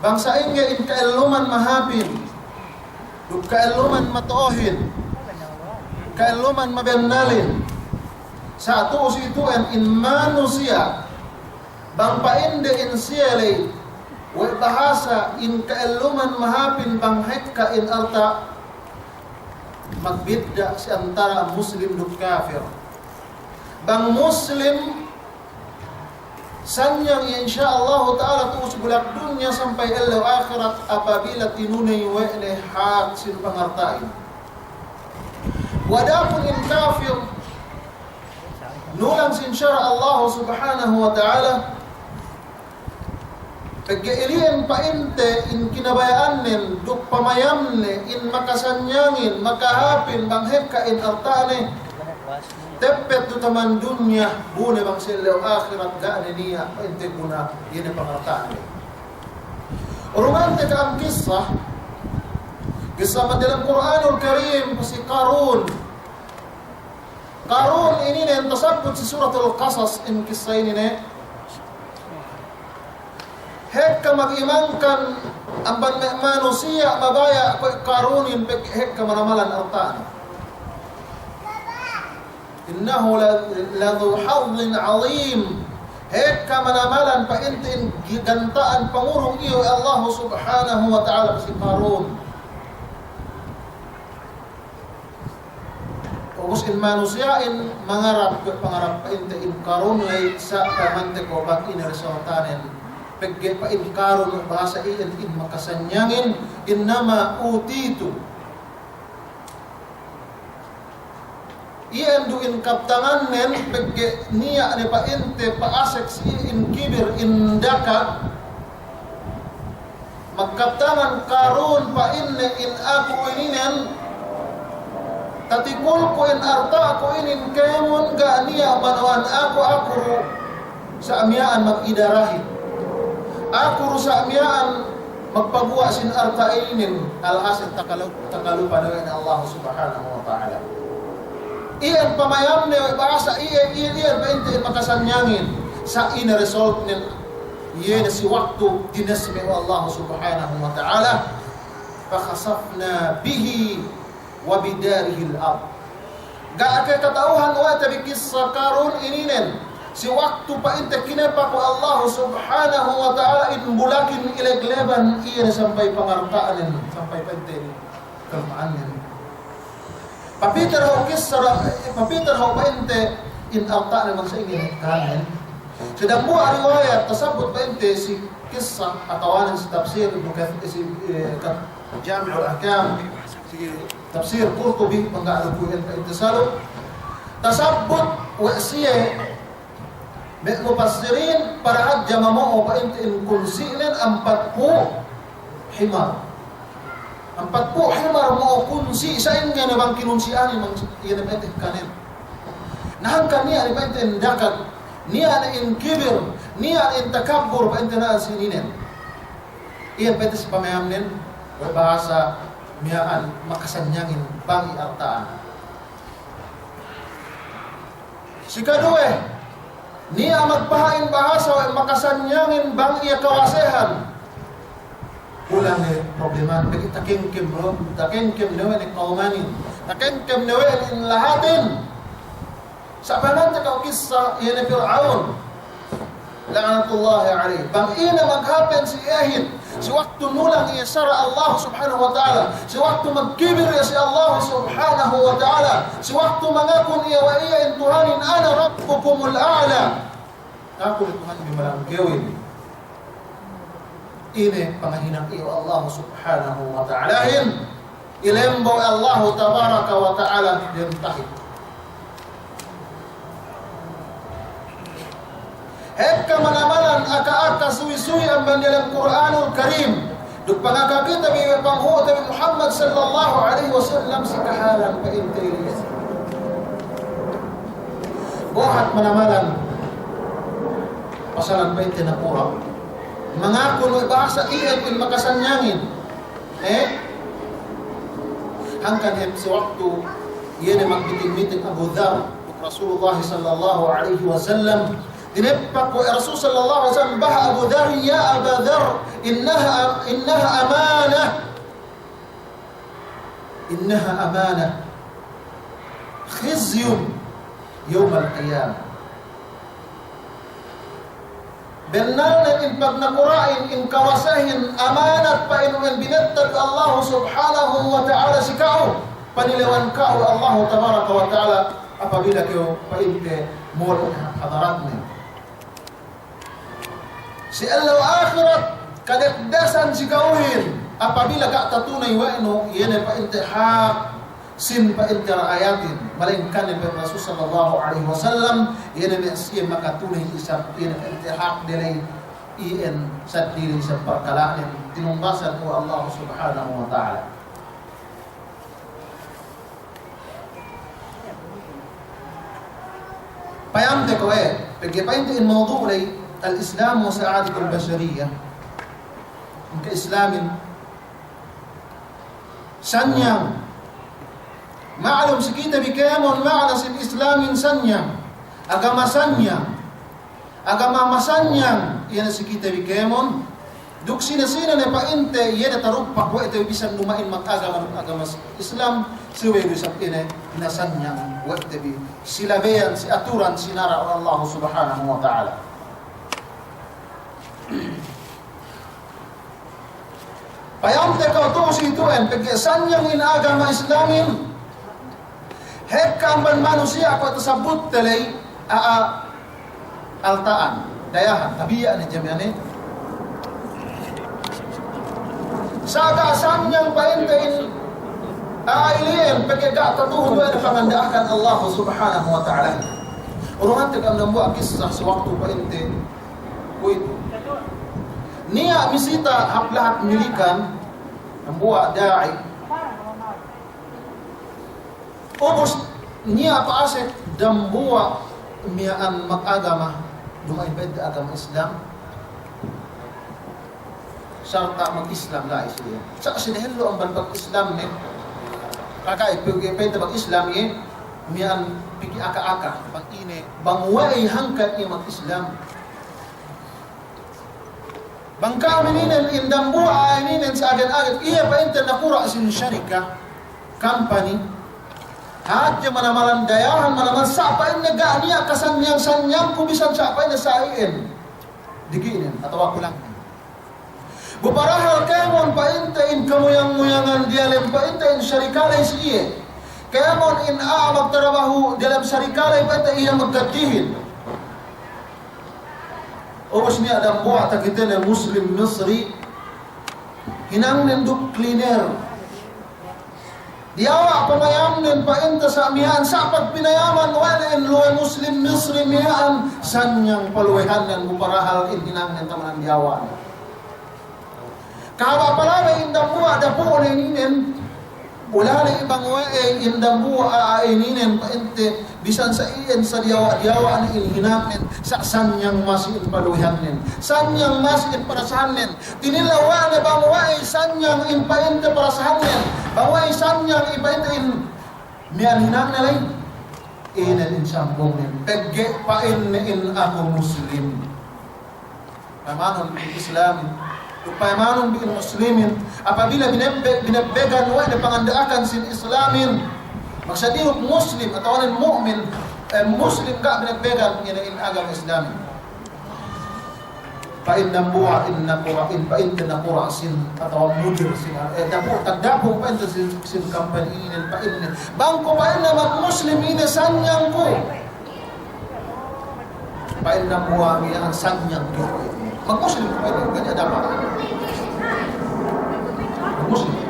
Bangsa inga in kailuman mahapin, dug kailuman matuohin, kailuman mabendalin, sa ato si ituan in manusia, bang painde in siyalay, way bahasa in kailuman mahapin bang hekka in alta, magbidda si antara Muslim dug kafir. Bang Muslim sanyang insyaallah ta'ala tuos bulak dunya sampai elaw akhirat apabila tinunay wa'le hak sin pangartain. Wadapun in kafir nulang sin syara Allah subhanahu wa ta'ala pagkailian painte in kinabayaanin duk pamayamne in makasanyangin makahapin bangheka in artane tepet tu taman dunya bune bang silaw akhirat gaane niya painte guna yun ang pangartane. Romantik ang kisah dalam Quranul Karim si Qarun ini yang tersebut si suratul Qasas in kisah ini hekka mag-imangkan ang manusia mabaya ko Qarunin hekka manamalan artaan innahu ladhu hadlin azim hekka manamalan paintin gigantaan pangurong iyo Allah subhanahu wa ta'ala si Qarun. Ubus in manusia in mangarap paintin Qarun ay sa kamante ko bang inaresultanin pagge pa in Qarun bahasa iyan in makasanyangin innama utitu iyan do in kaptangan nen pagge niya ni painte paasek si in kibir in daka magkaptangan Qarun pa inne in ako ininen tatikul ko in arta ako inin kemon ga niya manawan ako sa amyaan mag-idarahin ako sa amyaan magpabuwa sin artainin alhasil takalupa na Allah subhanahu wa ta'ala. Iyan pamayam na bahasa iyan paintin makasanyangin sa ina-result nil iyan si waktu dinasmi Allah subhanahu wa ta'ala fakhasafna bihi wa bidarihi al-ard. Gaakay katauhan wa tabi kisah Qarun ininen si waktu pa inte kinapa ko Allah subhanahu wa ta'ala in bulakin ilegleban iyan sampai pangartaan sampai pente kalmaanin papitar ho pa inte in artaan man sa ingin kanin sedang buah riwayat tasabut pa inte si kisah atawanan si tafsir si Jami' al-Ahkam si tafsir Qurtubi panggalukuhin pa inte salo tasabut wa siya mufassirin para hadja mamao pa in kunsilan 40 himar. 40 himar mo kunsi sa inga na bang kinunsian mang iyan ang kanin. Nahangkan niya ni paintin dakat niya na in kibir niya in takabbur pa na sininen. Iyan paintin si pamayamnin bahasa miyaan makasanyangin bang iartaan. Si kadue niya magpahain bahasa o makasanyangin bang iya kawasehan. Ulang problema takengkem nawe ni kaumanin. Takengkem nawe in lahatin. Sa pananta ka kisah iya ni Fir'aun. La'natullahi alayhi. Bang ina maghapen si Ahid. Si waktu nulang iya sara Allah subhanahu wa ta'ala. Si waktu magkibir iya si Allah subhanahu wa ta'ala. Si waktu mangakun iya wa iya in Tuhanin ana rabbukumul a'la. Ako ni Tuhan bimalang gawin. Ini pangahinang iyo Allah subhanahu wa ta'ala. Ilembo Allah tabaraka wa ta'ala yantahid. Hekka manamalan aka-aka suwi-suwi ang dalam Quranul Karim. Duk pangakakita biya panghuta bi Muhammad sallallahu alaihi wasallam si kahalan pa intelligence. Buhat manamalan pasalan pa intinapura. Mangako no bahasa iyan in makasanyangin. Hangkan hem si waktu iyan magbiting-biting Abu Dhar Rasulullah sallallahu alaihi wasallam Dinepak ko Rasul sallallahu alaihi wasallam bah Abu Dhar ya Abu Dhar innaha amanah. Innaha amanah. Khizyun yawm al-qiyamah. Benar na in pag nakurain in kawasahin amanat pa inuman binatag Allah subhanahu wa ta'ala si kao panilawan kao Allah tabaraka wa ta'ala apabila kayo painte mul hadarat niya. Si Allah akhirat kadakdasan si kauhin apabila ka tatunay wa ino yan painte haq sin painte ayatin malingkan ni Rasul sallallahu alaihi wasallam yan ay siya makatunay isang yan painte haq dilay iyan sa diri sa pagkalaan tinungbasan ko Allah subhanahu wa ta'ala. Payamte ko pagkipainte in mawdu lay al-Islam wa sa'adat al-bashariyah ang ka-Islamin sanyang ma'alum si kita bikayamon ma'ala si Islamin sanyang agama sanyang agama masanyang yan si kita bikayamon duk sina-sina na painte yan na tarupak wa ito bisan lumain mag-agama Islam siway bisang inasanyang wa ito silabayan si aturan sinara Allah subhanahu wa ta'ala. Payamte ka ito si ituin pag-isanyang inagama Islamin hekka man manusia ako ito sabut talay altaan dayahan tabiya ni jami'an saga sanyang paintain ailiin pagkaga katuhod na pangandaakan Allah subhanahu wa ta'ala urungan tigam na mo kisah sa waktu painte kuit niya misita haplahat milikan ang buwa da'i ubos niya paasek dambuwa miyaan mag-agama dumain ba ito agama Islam sarta mag-Islam la isliya sa sinahilo ang banbag Islam kakay pwede mag-Islam miyaan pigi aka-aka pag-ine bangway hangkat niya mag-Islam bangka mininen indambuwa mininen sa agan-agan iya pa ito nakura sin syarika company hadya manamalan dayahan manaman sapain na ganiya kasanyang-sanyang kubisan sapain na saiin diginin atau ako lang buparahal kemon paintain kamuyang-muyangan dialim paintain syarikalay si iya kemon in magtrabaho dalam syarikalay paintain iya magkatihin ubos niya adam buwa tagitin ng Muslim Misri hinang ninduk cleaner diawa pamayam nin painta sa amihan sa pagpinayaman wala in luwe Muslim Misri mihan sanyang paluwehan ng buparahal in hinang nin taman ang diawa kawa pala na indambuwa dapo na ininin wala na ibang wae indambuwa aaininin painte bisan sa iyan sa diawa na inhinamin sa sanyang masin paluwehan nin sanyang masin para sa hanin tinilawa na bang wae sanyang impainte para sa hanin baway sanyang ipaintain miyan hinang nalay inan insambong nin pegge pain in ako Muslim pamanon bil Islamin pamanon bil Muslimin apabila binabbegan wa na pangandaakan sin Islamin magsadihok Muslim at awanin mu'min Muslim ka binabbegan in agama Islamin pain nambuha in nakurain pain tinakura sin atau mudir sin dapo tagdapo pain sin company inin pain bangko pain na mag-Muslim ina sanyang ko pain nambuha ang sanyang ko mag-Muslim ko pain ganyan dapat mag-Muslim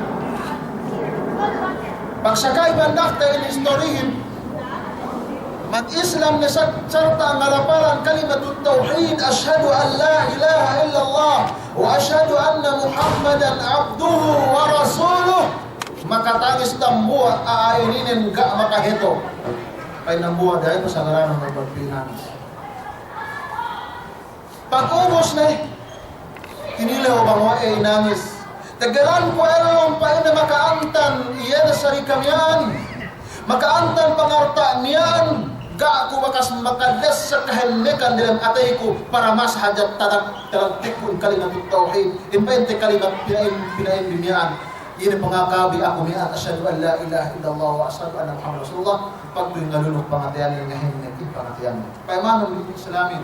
pagsakay bandak tayo in istorihim mag-Islam na sarta ang ngarapalan kalimatut tauhid ashhadu an la ilaha illallah wa ashhadu anna Muhammadan abduhu wa rasuluh makatangis tambuha aaininin ga makaheto ay nambuha dahil sa ngaran ng pagpinanis pag-ubos na tinilaw bang wae nangis tagalan ko alam pa na makaantan iyan sa rikamyan makaantan pangarta niyan ga ako bakas makadas sa kahilnikan dalam atay ko para mas hajat talagtik ko kalimat tauhid. Impente kalimat pinain dunyaan. Ini pangakabi ako mi'at asyhadu an la ilaha illallah wa asyhadu anna Muhammad Rasulullah. Pag tuwing nalulok pangatian ng ngahinit, pangatian mo. Paimanong dito Islamin.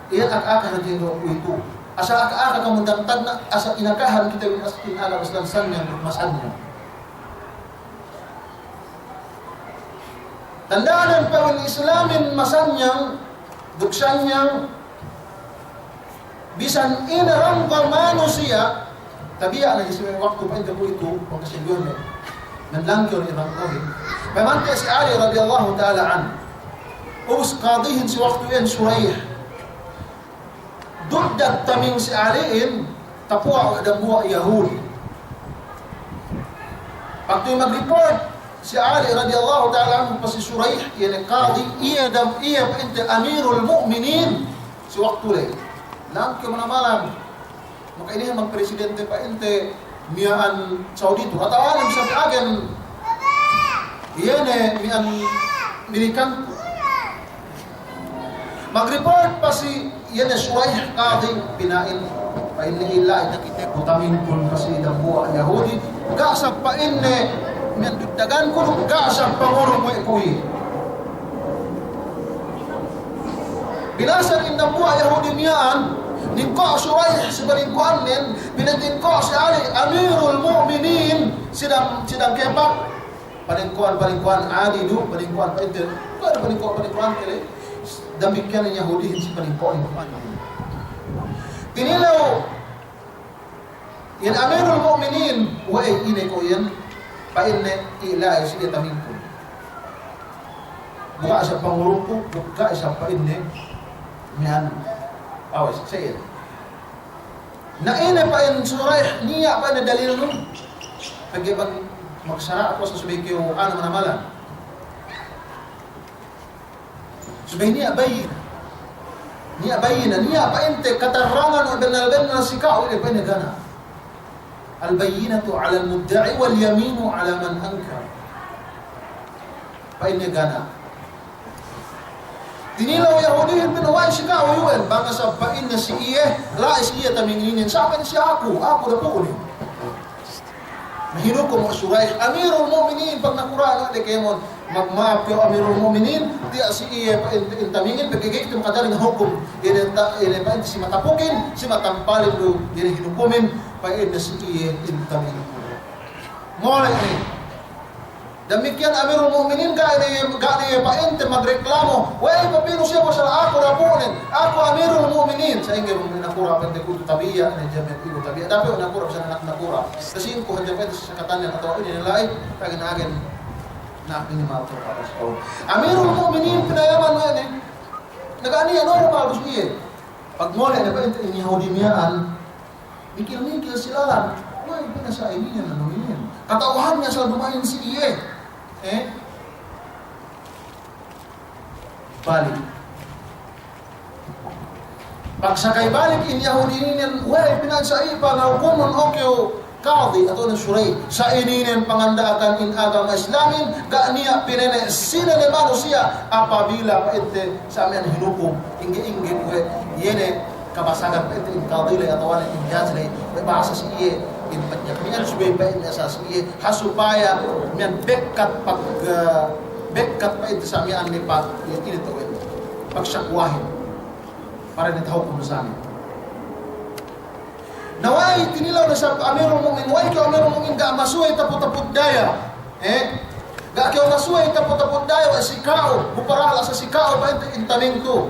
Iyan ak-akah na dito ito. Asa ak-akah ka mundantad na, asa inakahan kita yung askin alam islansan niya, masan niya. Tandaan pa yung Islamin masan niyang, duksan niyang, bisan inarangka mano siya, tabiya na kasi may waktu pa ito po ito, pagkasigyon niya. Nanlangkyo ni Imam Kohim. Memangnya si Ali radhiyallahu ta'ala an. Ubus qadihin si waktu yan Surayh. Dudad taming si Aliin, tapua o dambuwa Yahudi. Waktu mag-report si Ali radhiyallahu ta'ala an pa si Surayh, yan qadi, iya pa ente Amirul Mu'minin. Si waktu lay. Langkyo mo na malam. Makainihan mag-presidente pa ente miyaan Saudi itu atau alam sa agen iyan miyaan milikan mag-report pa si iyan Surayh qadi pinain pa inni illa utamin pun pa si dambuwa Yahudi gasap pa inni miyaan duddagan ko gasap pa ngurong mo ikuy bilasan in dambuwa Yahudi miyaan ningko Surayh sebalingkuan nin pinantingko si Ali Amirul Mu'minin sidang kepak palingkuan Ali du palingkuan pa ito kaya palingkuan kaya damikian ng Yahudihin si palingkuan tinilaw yan Amirul Mu'minin way inay ko yan pa inay ilay sige tamin ko buka sa pangurong ko buka sa pa inay miyan awas saya na ina pa yung Surayh niya pa na dalil nun pag magsara ako sa subay kayo ano manamalan subay niya bayin niya pa ente katarangan o benalben na sikao ili pa inagana albayinatu ala al-mudda'i wal yaminu ala man ankar pa inagana tinilaw Yahudihin pinuway siya uyuan baka sabain na si Iye lais Iye taminginin sa akin siya ako na po ulit mahinukom ang Surayh Amirul Mu'minin pag nakuraan na kemon magmaap yung Amirul Mu'minin di si Iye tamingin pagigay ito makadaling hukom pa si matapukin si matampalin do hinukumin pa na si Iye tamingin ngola ini demikian Amirul Mu'minin gani pa ente magreklamo way papino siya sa ako rapunin ako Amirul Mu'minin sa ingay mo nakura pa ente kuto tabiya na jamet ibo tabiya dapat nakura sa anak nakura kasi ko handa pa sa katan atau ini nilai kag nagen na ini mato para sa Amirul Mu'minin pinayaman mo yan nagani ano ba gusto niya pag mo na pa ente ni Yahudi miyaan mikil sila lang way pinasa ini na namin katauhan niya sa dumain si Iye balik pagsakay balik in Yahudinin way pinagsaipa na hukumun okyo qadi atau ng Surayh sa ininin pangandaakan in agama Islamin gaaniya pinene sila ni manusia apabila pa ite sa amin hinukom ingge we yene kabasagan pa ite in qadi atau wala in judge may bahasa si Iye inpatnya mian subay pa in asas Iye hasupaya mian bekat pa ito sa mian ni pat ini to pagsakwahin para nitaw ko sa amin naway tinilaw na sa Amirul Mu'minin way ka Amirul Mu'minin ga masuay tapot daya ga ka masuay tapot daya si kao buparala sa si kao pa ito intaning to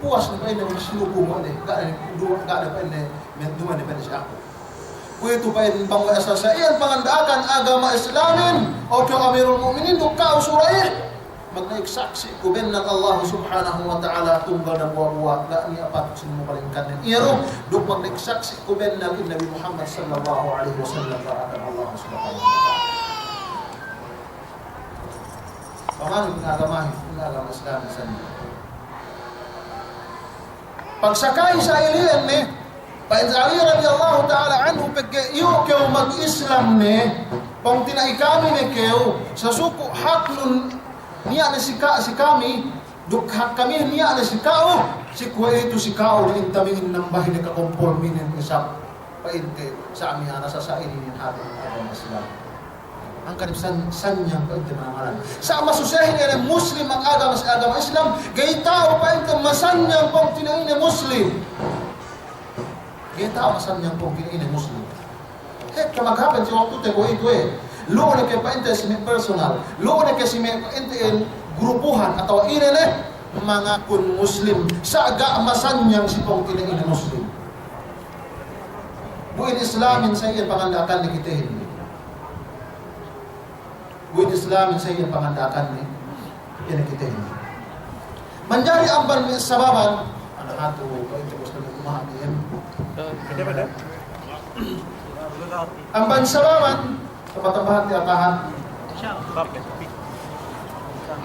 puwas na pa ito masinuko mo ga na pa ito duman na pa siya ako kuito pa yung pangwasa sa iyan pangandaakan agama Islamin o kyung Amirul Mu'minin dukka o Surayh magnaiksaksi ko ben ng Allah subhanahu wa ta'ala tunggal na buwa-buwa na ni apat sinumukalingkan ng iyaro duk magnaiksaksi ko ben ng Nabi Muhammad sallallahu alaihi wasallam barakan Allah subhanahu wa ta'ala paano pinagamahin pinagama Islamin sa niyo pagsakay sa iliyan Pain Ali radhiyallahu ta'ala anhu pagka iyo kayo mag-Islam pang tinaikami kaya sa suko hak nun niya na si kami, dukha kami niya na si kao, si kuwa ito si kao na intamingin ng bahin na kakompormin ng isang painte sa amin na sasainin yung ating mga Islam. Ang kanipsan sanyang painte manamalan. Sa masusahin niya ng Muslim ang agama sa agama Islam, gay tao painte masanyang pong tinain na Muslim. Gay tao masanyang pong tinain na Muslim. Kamaghapan si waktu te ko ito Loo na kay painte si personal, loo na kay si painte grupuhan atau inene mga kun Muslim sa agamasan niyang si pong tinain na Muslim. Buin Islamin sa iyang pangandakan ni kitahin. Buin Islamin sa iyang pangandakan ni kitahin. Manjari ang sababan, anak ato, painte ko sa nagumahamiyan. Ang bansababan, kapatambahan ti atahan.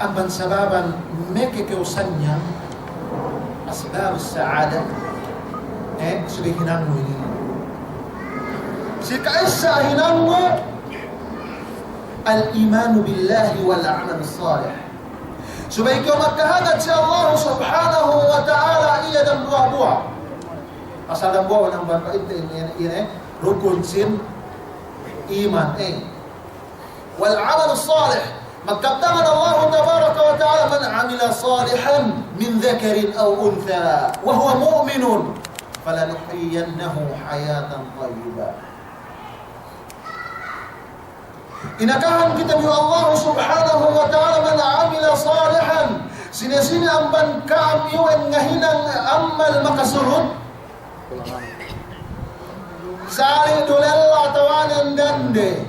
Ang bansababan, may kikiusan niya asbab sa'ada sabi hinang mo ini. Si kaisa hinang mo al-imanu billahi wal-amal salih. Subay ko magkahagad si Allah subhanahu wa ta'ala iya dan buah-buah. Asal dan buah ng banpain ini rukun sin iman wal-amal salih. Magkabtangan Allah tabaraka wa ta'ala man amila salihan min dhakarin aw untha wa huwa mu'minun falanuhyiyannahu hayatan tayyibah. Inakahan kita bi Allah subhanahu wa ta'ala man amila salihan. Sini-sini ang bankam yun ngahinang amal makasurod. Sali dulalla tawanan dande.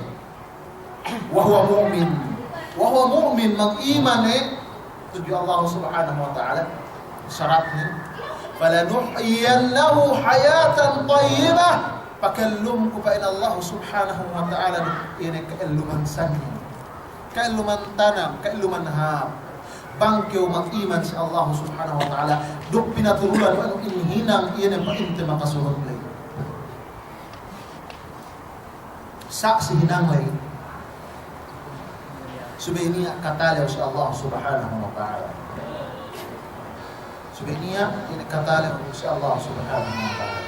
Wa huwa mu'min. Wa huwa mu'min mag-iman tuju Allah subhanahu wa ta'ala syaratnya. Falanuhyiyannahu hayatan tayyibah. Pakallum ko pa in Allah subhanahu wa ta'ala ini kailuman sanya, kailuman tanam, kailuman hab. Bangkyo mag-iman si Allah subhanahu wa ta'ala. Duk pinaturulan ang inhinang iyan ang painte makasunod lay. Saksi hinang lay. Subay niya katalaw si Allah subhanahu wa ta'ala. Subay niya katalaw si Allah subhanahu wa ta'ala.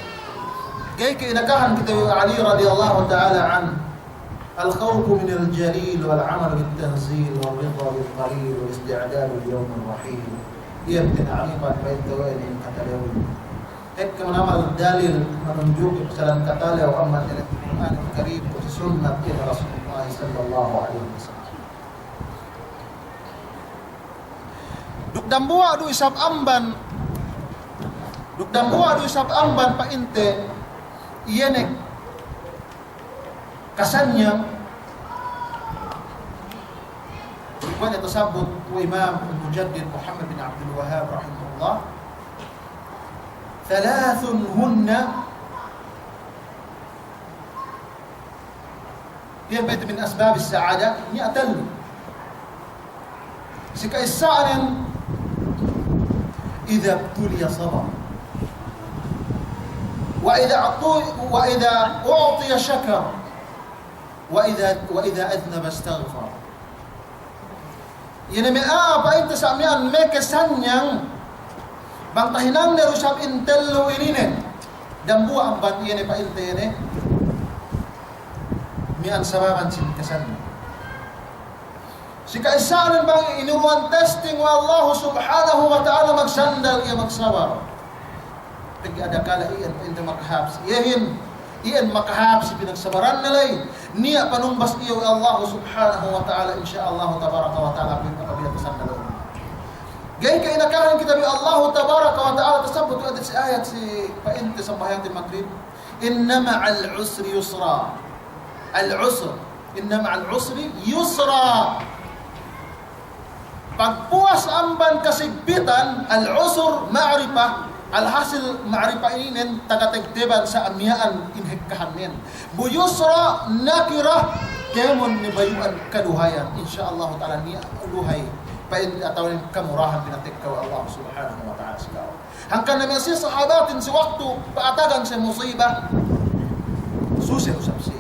Kaya kinakahan kita yung Ali radiyallahu ta'ala an al-khawfu min al-jalil wal-amal bil-tanzil wal-ridha bil-qalil wal-isti'adad bil-yawm al-rahim. Iyan tina'alipan pa ito yung katalawin. Kemanamal dalil menunjuk kesalahan katalaw aman ila Al-Quran al-Karim wa sunnah Rasulullah sallallahu alaihi wasallam. Duk dambua du isap amban. Duk dambua du isap amban pa inte iyanek kasannya bukan itu sabut wa Imam Mujaddid Muhammad bin Abdul Wahhab rahimahullah thalathun hunna dia bait min asbab as-sa'adah ni'tal sikaisa'an idza tuliya sabar وإذا أعطي شكر وإذا أذنب استغفر. Yan may pa ito sa amyan may kasanyang bang tahinang nerusap intello inine dambu ang ban yan pa ito yan mian sababan sin kasanyang. Si kaisanan bang inuruan testing wa Allah subhanahu wa ta'ala magsandal iya magsabar. Ada kala iyan pinta makahabs iyan makahabs pinagsabaran nalay niya panumbas iyo Allah subhanahu wa ta'ala insyaallah tabaraka wa ta'ala pinta kabiyatasan nalay gay kay nakaran kita bi Allah tabaraka wa ta'ala tasabut adit si ayat si painte sa bahayatil maghrib inna ma'al usri yusra al-usr inna ma'al usri yusra pagpuas amban kasigbitan al-usr ma'rifah alhasil ma'rifah ini tagatagtiban sa amyaan inhikkahanin. Buyusra nakirah kemon ni bayuan kaduhayan. Insyaallah ta'ala niya luhay pain atau kamurahan pinatik ka Allah subhanahu wa ta'ala sikaw. Hangkan naman si sahabatin si waktu paatagan sa musibah susi usap si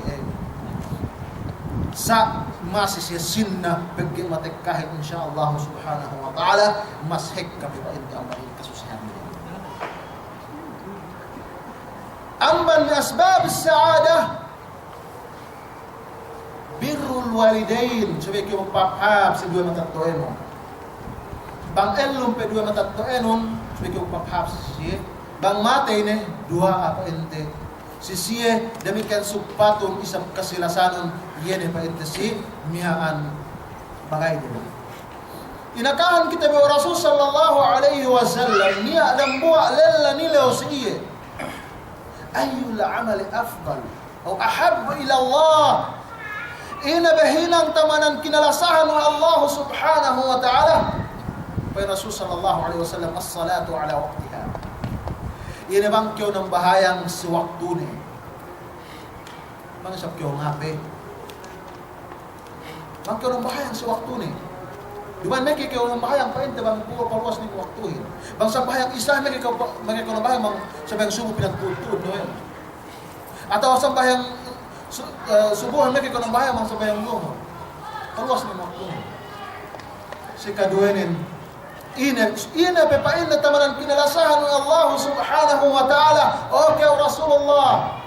sa masisisin na bagi matek kahit insyaallah subhanahu wa ta'ala mashik kami pa hindi ang mahil kasusihan nila. Amban min asbab as-sa'adah birrul walidain. Sabi ko magpaphab sa dua matatuin mo. Bang elum pe dua matatuin mo, sabi ko magpaphab sa siya. Bang matay ne dua apa ente. Si siya demikian supatong isang kasilasanon yene pa ente si miyaan bagay dito. Inakahan kita bi Rasul sallallahu alaihi wasallam niya dambua lalla nilaw siya. Ayyul amali afdal o ahabbu ila Allah. Inabahinang tamanan kinalasahan ng Allah subhanahu wa ta'ala. Kaya Rasul sallallahu alaihi wasallam as-salatu ala waqtiha. Inabang kyo ng bahayang si waktu ni. Mga sab kyo ngape. Bang kyo ng bahayang si waktu ni. Di ba may kyo ng bahayang painte bang buwa paruas ni waktuhin. Bang sa bahayang isa may kyo ng bahayang bang sabayang sumo pinagtutulog no yan. Atau sa bahayang subuhan may kiko ng bahaya mga sabayang luho. Paluas ni waktu. Si kaduenin ina pepain na tamanan kinalasahan ng Allah subhanahu wa ta'ala. Okay, Rasulullah.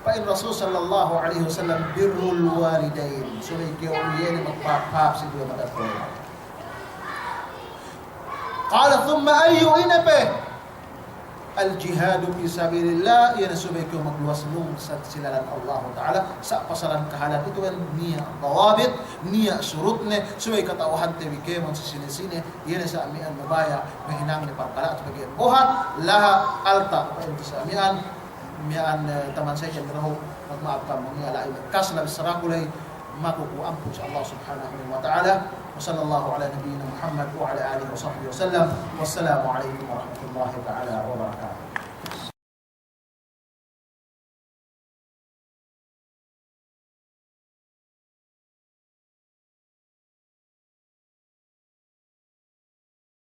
Pain Rasul sallallahu alaihi wasallam birrul walidain. So ikaw iyan magpapap si dua matatoy. Qala thumma ayyu inape al-jihadu fi sabilillah. Yan subay ko magluwas nung sa silalan Allah Ta'ala sa pasaran kahalan. Ito ang niya tawabit, niya surutne, subay katawahan tewi kayo sa sinisine. Yan sa amian mabaya, mahinang ni parkala at bagian buhat, laha alta, pain sa amian, miyaan taman sa iyan, raho, magmaap ka, mga alain, kaslab sa rakulay, makukuam po sa Allah Subhanahu wa Ta'ala. وصلى الله على نبينا محمد وعلى آله وصحبه وسلم والسلام عليكم ورحمة الله تعالى وبركاته.